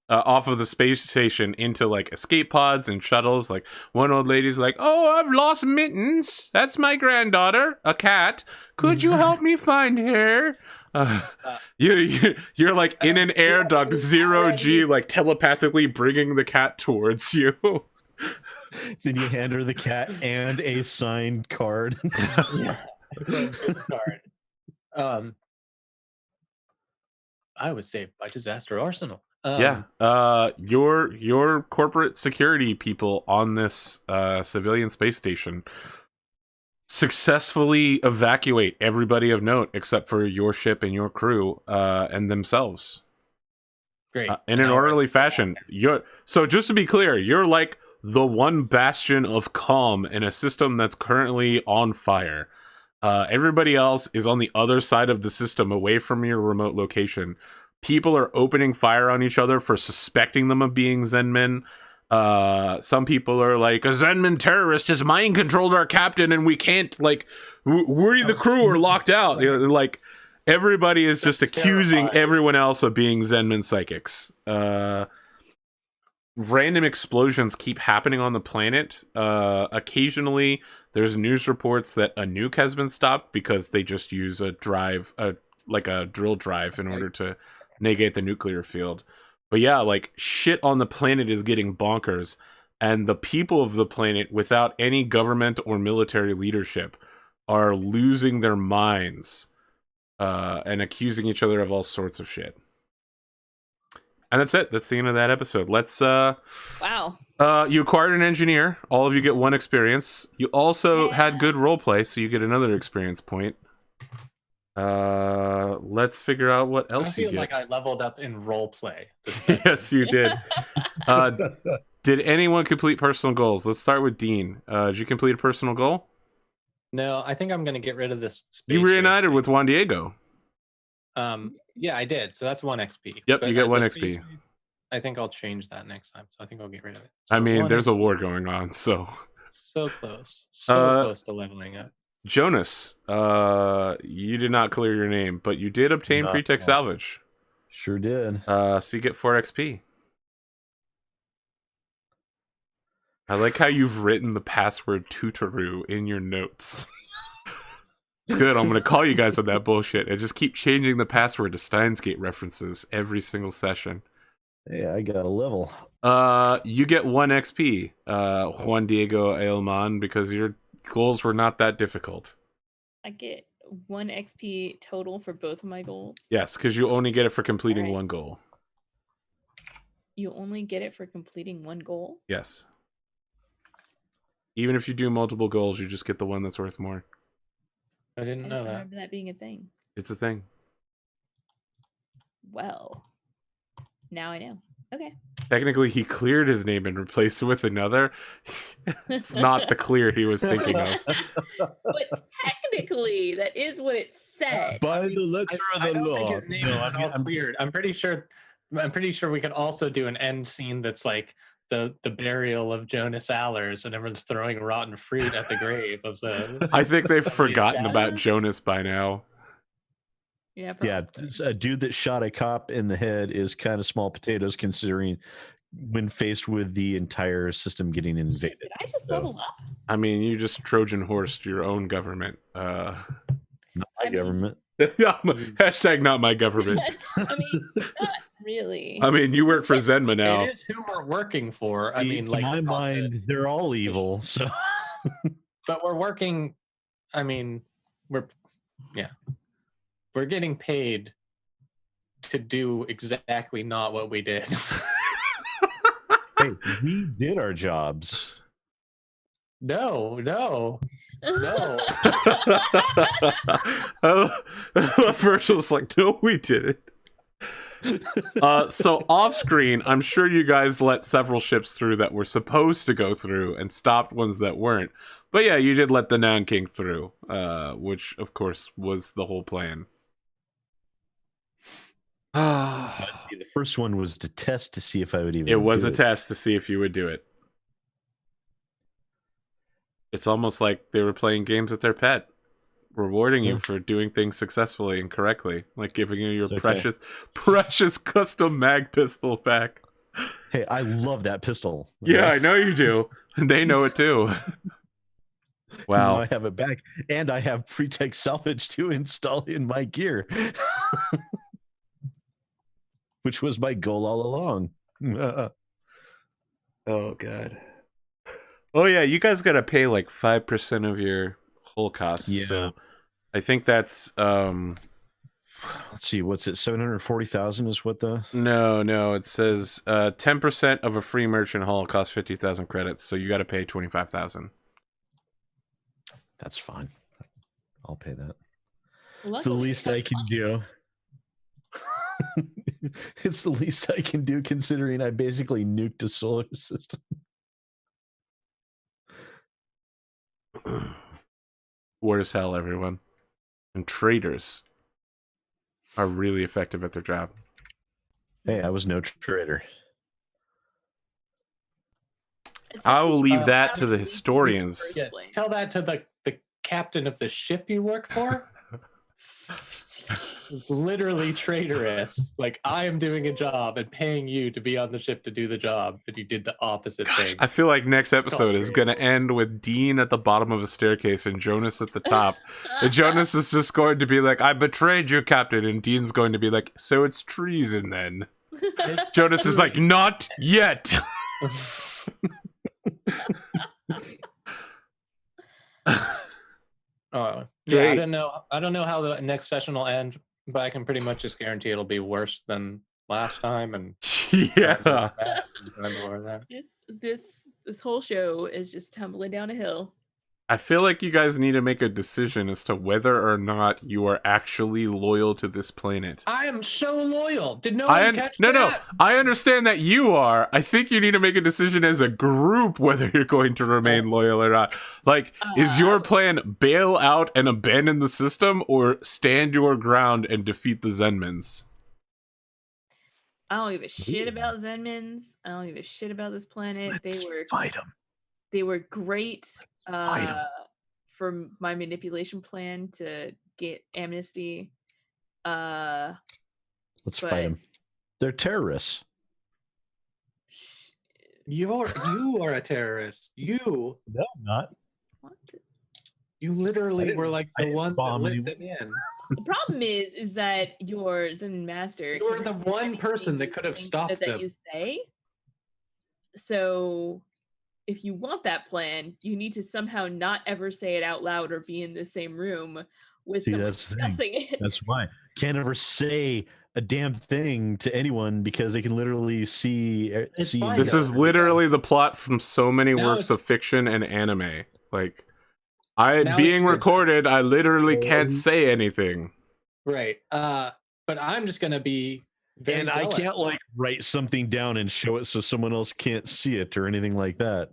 off of the space station into like escape pods and shuttles. Like one old lady's like, "Oh, I've lost Mittens. That's my granddaughter, a cat. Could you help me find her?" You're like in an air duct, 0G, like telepathically bringing the cat towards you. Then you hand her the cat and a signed card. I was saved by Disaster Arsenal. Your corporate security people on this civilian space station successfully evacuate everybody of note except for your ship and your crew and themselves. Great. In an orderly fashion. So just to be clear, you're like the one bastion of calm in a system that's currently on fire. Everybody else is on the other side of the system, away from your remote location. People are opening fire on each other for suspecting them of being Zenmen. Some people are like, a Zenman terrorist has mind controlled our captain and we can't, like, we the crew are locked out. You know, like, everybody is just accusing everyone else of being Zenman psychics. Random explosions keep happening on the planet. Occasionally, there's news reports that a nuke has been stopped because they just use a drive, like a drill drive, in order to negate the nuclear field. But yeah, like, shit on the planet is getting bonkers, and the people of the planet, without any government or military leadership, are losing their minds and accusing each other of all sorts of shit. And that's it. That's the end of that episode. Let's Wow. You acquired an engineer. All of you get 1 experience. You also had good roleplay, so you get another experience point. Let's figure out what else you get. I feel like I leveled up in roleplay. Yes, you did. Did anyone complete personal goals? Let's start with Dean. Did you complete a personal goal? No, I think I'm going to get rid of this space. You reunited with Juan Diego. Yeah, I did. So that's 1 XP. Yep, you get 1 XP. Space, I think I'll change that next time. So I think I'll get rid of it. So I mean, there's a war going on, so. So close. So close to leveling up. Jonas, you did not clear your name, but you did obtain pretext salvage. Sure did. So you get 4 XP. I like how you've written the password Tutoru in your notes. It's good. I'm going to call you guys on that bullshit and just keep changing the password to Steins Gate references every single session. Yeah, I got a level. You get 1 XP, Juan Diego Ailman, because your goals were not that difficult. I get 1 XP total for both of my goals. Yes, because you only get it for completing 1 goal. You only get it for completing 1 goal? Yes. Even if you do multiple goals, you just get the one that's worth more. I didn't know that. Remember that being a thing. It's a thing. Well, now I know. Okay. Technically, he cleared his name and replaced it with another. It's not the clear he was thinking of. But technically, that is what it said. By the letter of the law. His name is cleared. I'm pretty sure we could also do an end scene that's like the burial of Jonas Allers and everyone's throwing rotten fruit at the grave of the. I think they've forgotten about Jonas by now. Yeah, probably. Yeah, a dude that shot a cop in the head is kind of small potatoes considering when faced with the entire system getting invaded. Did I just level up? I mean, you just Trojan horsed your own government. Not my government. Hashtag not my government. I mean, not really. I mean, you work for Zenma now. It is who we're working for. I mean, to like, my mind, they're all evil. So, but we're working. I mean, we're getting paid to do exactly not what we did. Hey, we did our jobs. No. Virgil's like, no, we didn't. So off screen, I'm sure you guys let several ships through that were supposed to go through and stopped ones that weren't. But yeah, you did let the Nan King through, which of course was the whole plan. The first one was to test to see if I would even. It was a test to see if you would do it. It's almost like they were playing games with their pet, rewarding you for doing things successfully and correctly, like giving you your precious custom mag pistol back. Hey, I love that pistol. Yeah, I know you do. And they know it too. Wow. Now I have it back, and I have Pretext Salvage to install in my gear, which was my goal all along. Oh, God. Oh, yeah, you guys got to pay like 5% of your hull costs. Yeah. So I think that's... Let's see, what's it? 740,000 is what the... No, it says 10% of a free merchant hull costs 50,000 credits, so you got to pay 25,000. That's fine. I'll pay that. Luckily, It's the least I can do. It's the least I can do, considering I basically nuked a solar system. War is hell, everyone. And traders are really effective at their job. Hey, I was no trader. It's I just will that leave you that have to the to leave historians. first Yeah, place. tell that to the captain of the ship you work for. It's literally traitorous. Like, I am doing a job and paying you to be on the ship to do the job, but you did the opposite thing. I feel like next episode is going to end with Dean at the bottom of a staircase and Jonas at the top. And Jonas is just going to be like, I betrayed you, Captain. And Dean's going to be like, so it's treason then. Jonas is like, not yet. Yeah, Great. I don't know how the next session will end, but I can pretty much just guarantee it'll be worse than last time. And Yeah. This whole show is just tumbling down a hill. I feel like you guys need to make a decision as to whether or not you are actually loyal to this planet. I am so loyal. Did no one catch that? No. I understand that you are. I think you need to make a decision as a group whether you're going to remain loyal or not. Like, is your plan bail out and abandon the system, or stand your ground and defeat the Zenmans? I don't give a shit about Zenmans. I don't give a shit about this planet. Let's fight them. They were great Fight 'em. for my manipulation plan to get amnesty. Let's But- fight them. They're terrorists. You are a terrorist. You No, I'm not. What? You literally were like I the didn't one that bomb let anyone. them in. The problem is that your Zen master. You were can the do one anything person that could have that stopped them. you say. So, if you want that plan, you need to somehow not ever say it out loud or be in the same room with See, someone that's the thing. discussing it. That's why. Can't ever say a damn thing to anyone because they can literally see. It's see fine. This Yeah. is literally the plot from so many Now works it's- of fiction and anime. Like, Now being it's- recorded, I literally can't say anything. Right. But I'm just gonna be very And I zealous. can't like write something down and show it so someone else can't see it or anything like that.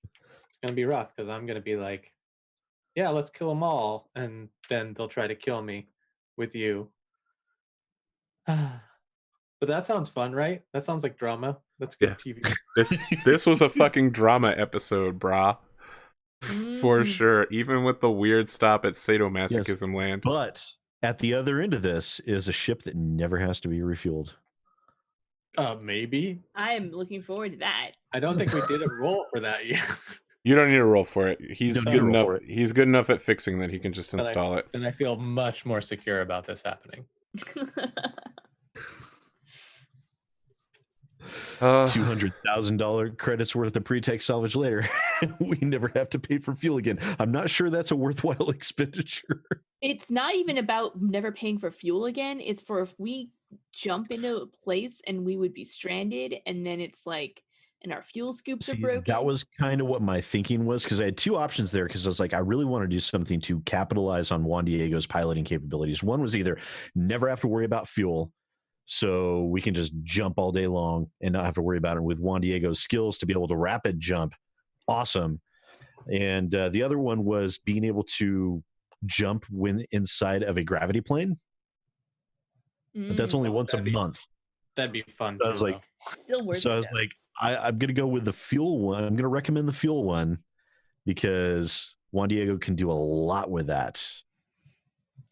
It's gonna be rough because I'm gonna be like, yeah, let's kill them all, and then they'll try to kill me with you. But that sounds fun, right? That sounds like drama. That's good Yeah. TV. This was a fucking drama episode, brah. For Mm. sure. Even with the weird stop at sadomasochism land. But at the other end of this is a ship that never has to be refueled. Maybe. I am looking forward to that. I don't think we did a roll for that yet. You don't need to roll for it. He's Don't need good to roll enough. for it. He's good enough at fixing that he can just And I- install it. And I feel much more secure about this happening. $200,000 credits worth of pre-tax salvage later. We never have to pay for fuel again. I'm not sure that's a worthwhile expenditure. It's not even about never paying for fuel again. It's for if we jump into a place and we would be stranded, and then it's like, and our fuel scoops are broken. That was kind of what my thinking was, because I had two options there, because I was like, I really want to do something to capitalize on Juan Diego's piloting capabilities. One was either never have to worry about fuel, so we can just jump all day long and not have to worry about it, with Juan Diego's skills to be able to rapid jump. Awesome. And the other one was being able to jump when inside of a gravity plane. But that's only once a month. That'd be fun. So I was like, still worth it. So I was like, I'm going to go with the fuel one. I'm going to recommend the fuel one because Juan Diego can do a lot with that.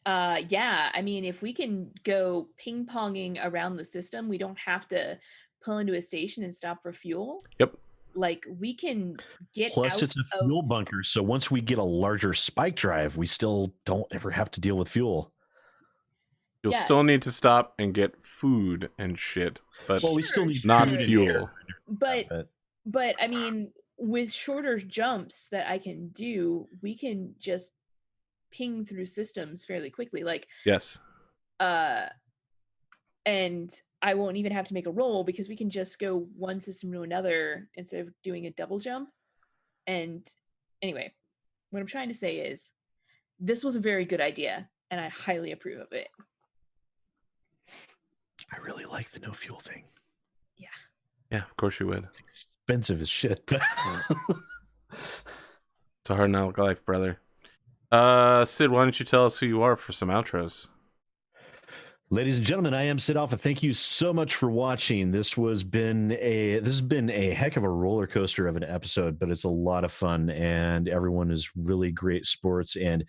Yeah, I mean, if we can go ping-ponging around the system, we don't have to pull into a station and stop for fuel. Yep. Like, we can get Plus, out it's a fuel bunker, so once we get a larger spike drive, we still don't ever have to deal with fuel. You'll still need to stop and get food and shit, but we still need not food and fuel. air. But I mean, with shorter jumps that I can do, we can just ping through systems fairly quickly. Like, yes. And I won't even have to make a roll because we can just go one system to another instead of doing a double jump. And anyway, what I'm trying to say is this was a very good idea and I highly approve of it. I really like the no fuel thing. Yeah. Yeah, of course you would. It's expensive as shit. It's a hard knock life, brother. Sid, why don't you tell us who you are for some outros? Ladies and gentlemen, I am Sid Alpha. Thank you so much for watching. This has been a heck of a roller coaster of an episode, but it's a lot of fun, and everyone is really great sports. And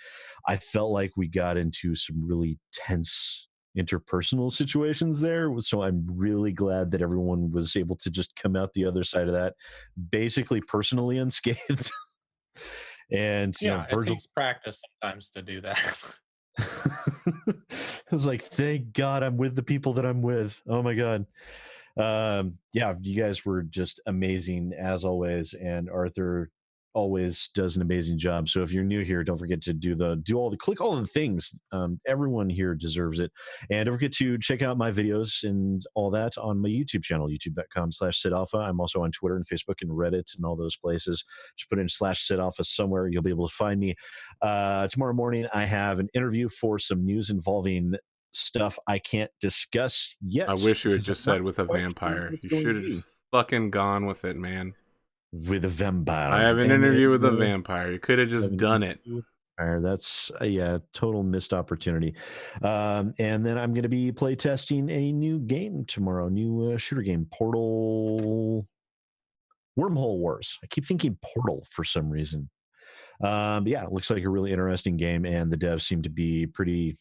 I felt like we got into some really tense interpersonal situations there. So I'm really glad that everyone was able to just come out the other side of that, basically personally unscathed. And yeah, it takes practice sometimes to do that. I was like, thank God I'm with the people that I'm with. Oh my God. Yeah, you guys were just amazing as always. And Arthur always does an amazing job. So if you're new here, don't forget to click all the things. Everyone here deserves it. And don't forget to check out my videos and all that on my YouTube channel, youtube.com/SidAlpha. I'm also on Twitter and Facebook and Reddit and all those places. Just put in /SidAlpha somewhere. You'll be able to find me. Tomorrow morning, I have an interview for some news involving stuff I can't discuss yet. I wish you had just said with a vampire. You should have just fucking gone with it, man. With a vampire. I have an interview with a vampire. You could have just done it. That's a total missed opportunity. And then I'm going to be play testing a new game tomorrow, new shooter game, Portal Wormhole Wars. I keep thinking Portal for some reason. But yeah, it looks like a really interesting game, and the devs seem to be pretty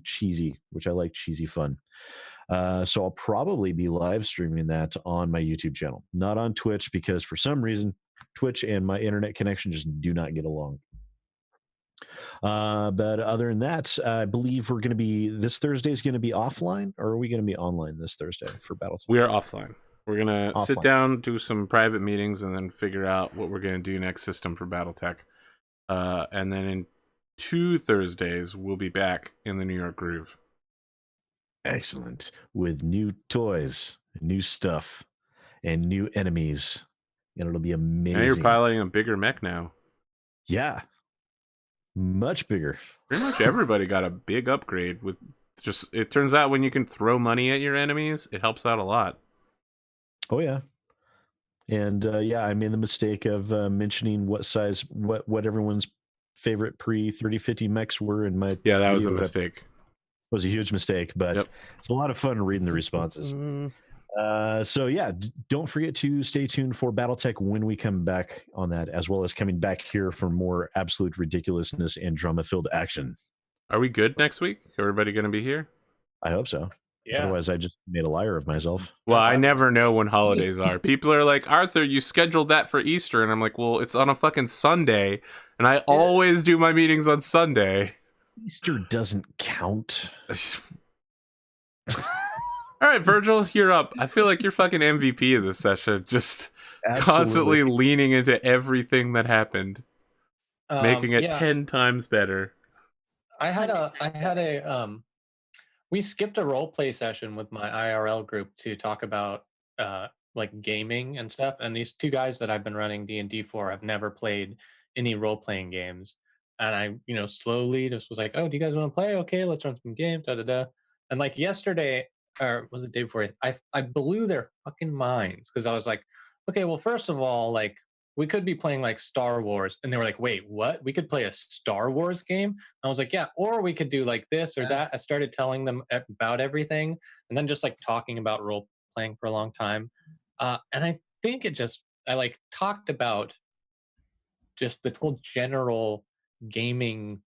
cheesy, which I like cheesy fun. So I'll probably be live streaming that on my YouTube channel, not on Twitch, because for some reason, Twitch and my internet connection just do not get along. But other than that, I believe this Thursday is going to be offline, or are we going to be online this Thursday for Battletech? We are offline. We're going to sit down, do some private meetings, and then figure out what we're going to do next system for Battletech. And then in 2 Thursdays, we'll be back in the New York groove. Excellent. With new toys, new stuff, and new enemies. And it'll be amazing. Now you're piloting a bigger mech now. Yeah. Much bigger. Pretty much everybody got a big upgrade with it turns out when you can throw money at your enemies, it helps out a lot. Oh yeah. And I made the mistake of mentioning what everyone's favorite pre-3050 mechs were in my that was a mistake. It was a huge mistake, but it's a lot of fun reading the responses. So yeah, don't forget to stay tuned for Battletech when we come back on that, as well as coming back here for more absolute ridiculousness and drama-filled action. Are we good next week? Everybody going to be here? I hope so. Yeah. Otherwise, I just made a liar of myself. Well, I never know when holidays are. People are like, Arthur, you scheduled that for Easter. And I'm like, well, it's on a fucking Sunday. And I always do my meetings on Sunday. Easter doesn't count. All All right, Virgil, you're up. I feel like you're fucking MVP of this session. Just constantly Absolutely. leaning into everything that happened, making it 10 times better. I had a we skipped a role play session with my IRL group to talk about like gaming and stuff. And these two guys that I've been running D&D for have never played any role playing games. And I, slowly just was like, oh, do you guys want to play? Okay, let's run some games. Da da da. And like yesterday, or was it the day before? I blew their fucking minds because I was like, okay, well, first of all, like we could be playing like Star Wars, and they were like, wait, what? We could play a Star Wars game? I was like, yeah, or we could do like this or that. I started telling them about everything, and then just like talking about role playing for a long time. And I think I like talked about just the whole general gaming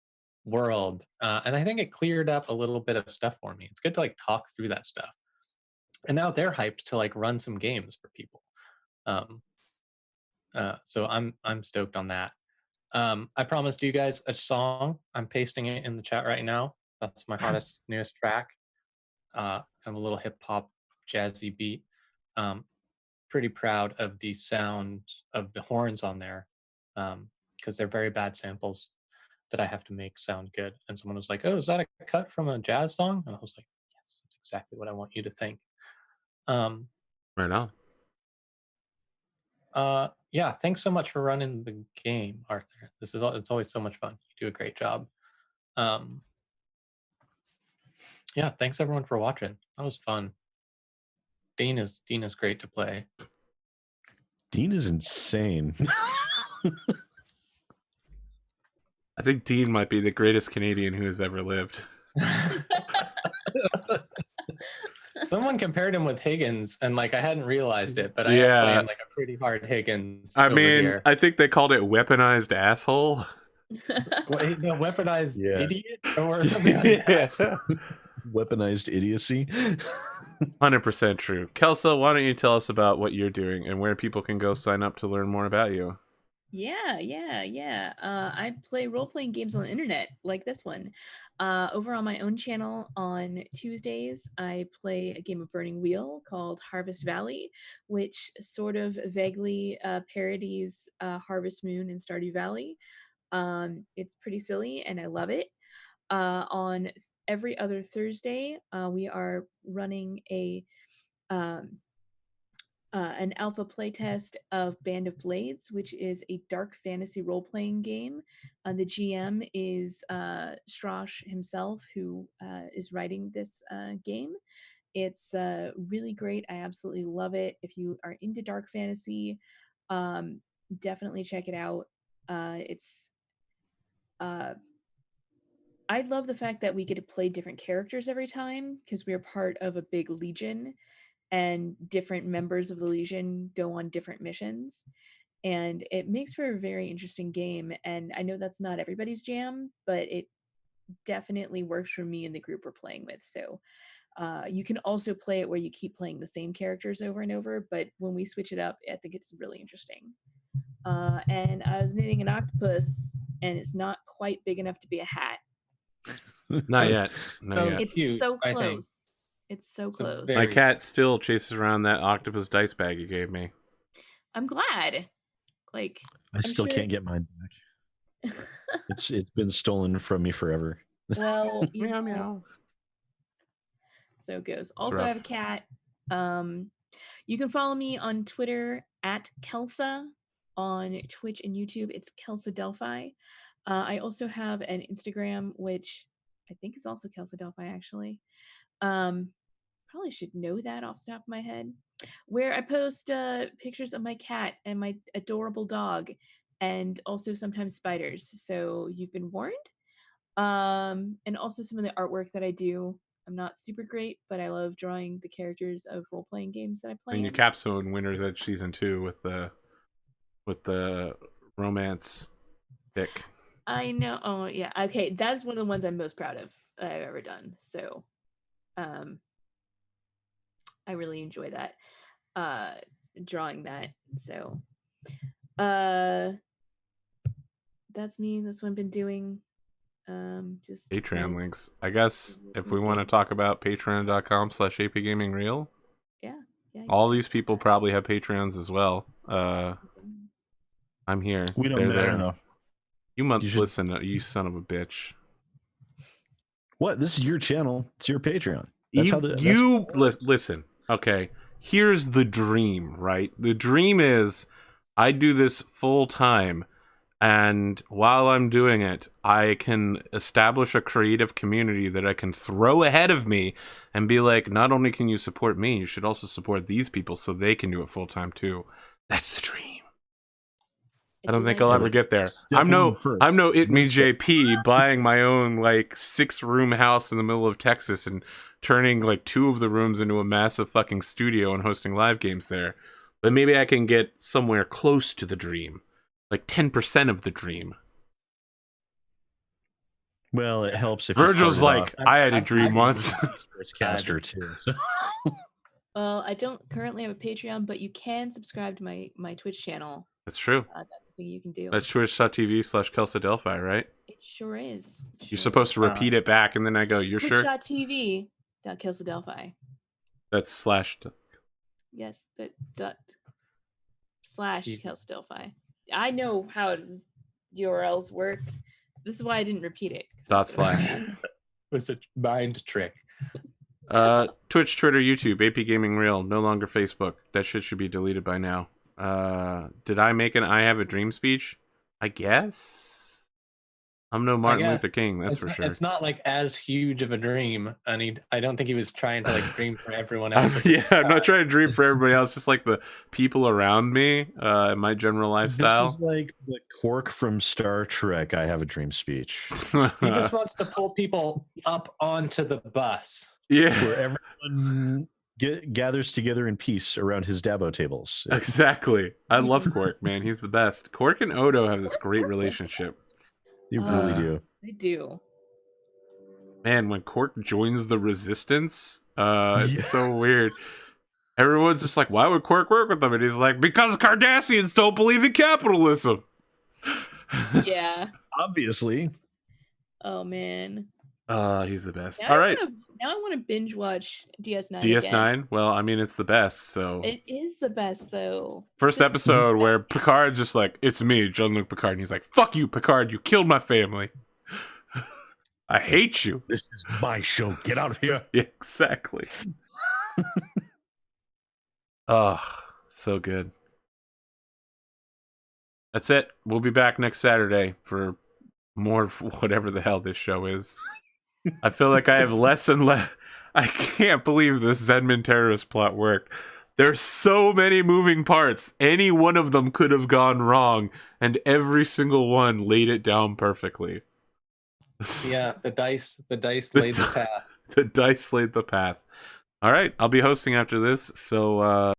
world. And I think it cleared up a little bit of stuff for me. It's good to like talk through that stuff. And now they're hyped to like run some games for people. So I'm stoked on that. I promised you guys a song. I'm pasting it in the chat right now. That's my hottest, newest track. Kind of a little hip hop, jazzy beat. Pretty proud of the sound of the horns on there, because they're very bad samples that I have to make sound good. And someone was like, "Oh, is that a cut from a jazz song?" And I was like, "Yes, that's exactly what I want you to think." Right on. Yeah, thanks so much for running the game, Arthur. It's always so much fun. You do a great job. Yeah, thanks everyone for watching. That was fun. Dean is great to play. Dean is insane. I think Dean might be the greatest Canadian who has ever lived. Someone compared him with Higgins, and like I hadn't realized it, but I Yeah. am playing like a pretty hard Higgins. I over mean, here. I think they called it weaponized asshole. Weaponized Yeah. idiot or something like that. Weaponized idiocy. 100% true. Kelsa, why don't you tell us about what you're doing and where people can go sign up to learn more about you? Yeah. I play role-playing games on the internet, like this one. Over on my own channel on Tuesdays, I play a game of Burning Wheel called Harvest Valley, which sort of vaguely parodies Harvest Moon and Stardew Valley. It's pretty silly, and I love it. On every other Thursday, we are running an alpha playtest of Band of Blades, which is a dark fantasy role-playing game. The GM is Strash himself, who is writing this game. It's really great. I absolutely love it. If you are into dark fantasy, definitely check it out. I love the fact that we get to play different characters every time because we're part of a big legion, and different members of the Legion go on different missions. And it makes for a very interesting game. And I know that's not everybody's jam, but it definitely works for me and the group we're playing with. So you can also play it where you keep playing the same characters over and over. But when we switch it up, I think it's really interesting. And I was knitting an octopus, and it's not quite big enough to be a hat. Not yet. Not So yet. It's cute, so I think. close. It's so It's a close. very- My cat still chases around that octopus dice bag you gave me. I'm glad. Like, I still can't get mine back. It's been stolen from me forever. Well, Meow meow. So it goes. Also, rough. I have a cat. You can follow me on Twitter at Kelsa. On Twitch and YouTube, it's Kelsa Delphi. I also have an Instagram, which I think is also Kelsa Delphi, actually. Probably should know that off the top of my head. Where I post pictures of my cat and my adorable dog, and also sometimes spiders. So you've been warned. And also some of the artwork that I do. I'm not super great, but I love drawing the characters of role-playing games that I play. And your in. capstone winners at season 2 with the romance pick. I know. Oh yeah. Okay, that's one of the ones I'm most proud of that I've ever done. So, I really enjoy that. Drawing that. So, that's me. That's what I've been doing. Just Patreon links. I guess if we want to talk about patreon.com/APGamingREAL, yeah. all these people probably have Patreons as well. I'm here. We don't They're matter there. enough. You should- listen, you son of a bitch. What? This is your channel. It's your Patreon. That's how Listen. Okay, here's the dream, right? The dream is I do this full time, and while I'm doing it, I can establish a creative community that I can throw ahead of me and be like, not only can you support me, you should also support these people so they can do it full time too. That's the dream. I don't think I'll ever get there. I'm no It Me JP buying my own like 6-room house in the middle of Texas and turning like 2 of the rooms into a massive fucking studio and hosting live games there. But maybe I can get somewhere close to the dream. Like 10% of the dream. Well, it helps if Virgil's you like, I had a dream once. Sportscaster too. Well, I don't currently have a Patreon, but you can subscribe to my Twitch channel. That's true. That's the thing you can do. That's twitch.tv/KelseyDelphi, right? It sure is. You're supposed to repeat it back, and then I go, you're sure? Twitch.tv.KelseyDelphi. That's slashed. Yes, that /KelseyDelphi. I know how URLs work. This is why I didn't repeat it. / It was a mind trick. Twitch, Twitter, YouTube, APGamingREAL, no longer Facebook. That shit should be deleted by now. Did I make an I Have a Dream speech? I guess. I'm no Martin Luther King, that's for sure. It's not like as huge of a dream, and I don't think he was trying to like dream for everyone else. I'm not trying to dream for everybody else, just like the people around me, my general lifestyle. This is like the Quark from Star Trek. I Have a Dream speech. He just wants to pull people up onto the bus. Yeah, where everyone gathers together in peace around his Dabo tables. Exactly. I love Quark, man. He's the best. Quark and Odo have this great relationship. They really do. They do. Man, when Quark joins the Resistance, it's so weird. Everyone's just like, why would Quark work with them? And he's like, because Cardassians don't believe in capitalism. Yeah. Obviously. Oh, man. He's the best. Now All right. Now I want to binge watch DS9. DS9? Again. Well, I mean, it's the best, so. It is the best, though. First episode where Picard's just like, it's me, Jean-Luc Picard. And he's like, fuck you, Picard. You killed my family. I hate you. This is my show. Get out of here. Yeah, exactly. Oh, so good. That's it. We'll be back next Saturday for more of whatever the hell this show is. I feel like I have less and less. I can't believe this Zenman terrorist plot worked. There's so many moving parts. Any one of them could have gone wrong, and every single one laid it down perfectly. Yeah, the dice laid the path. The dice laid the path. All right, I'll be hosting after this, so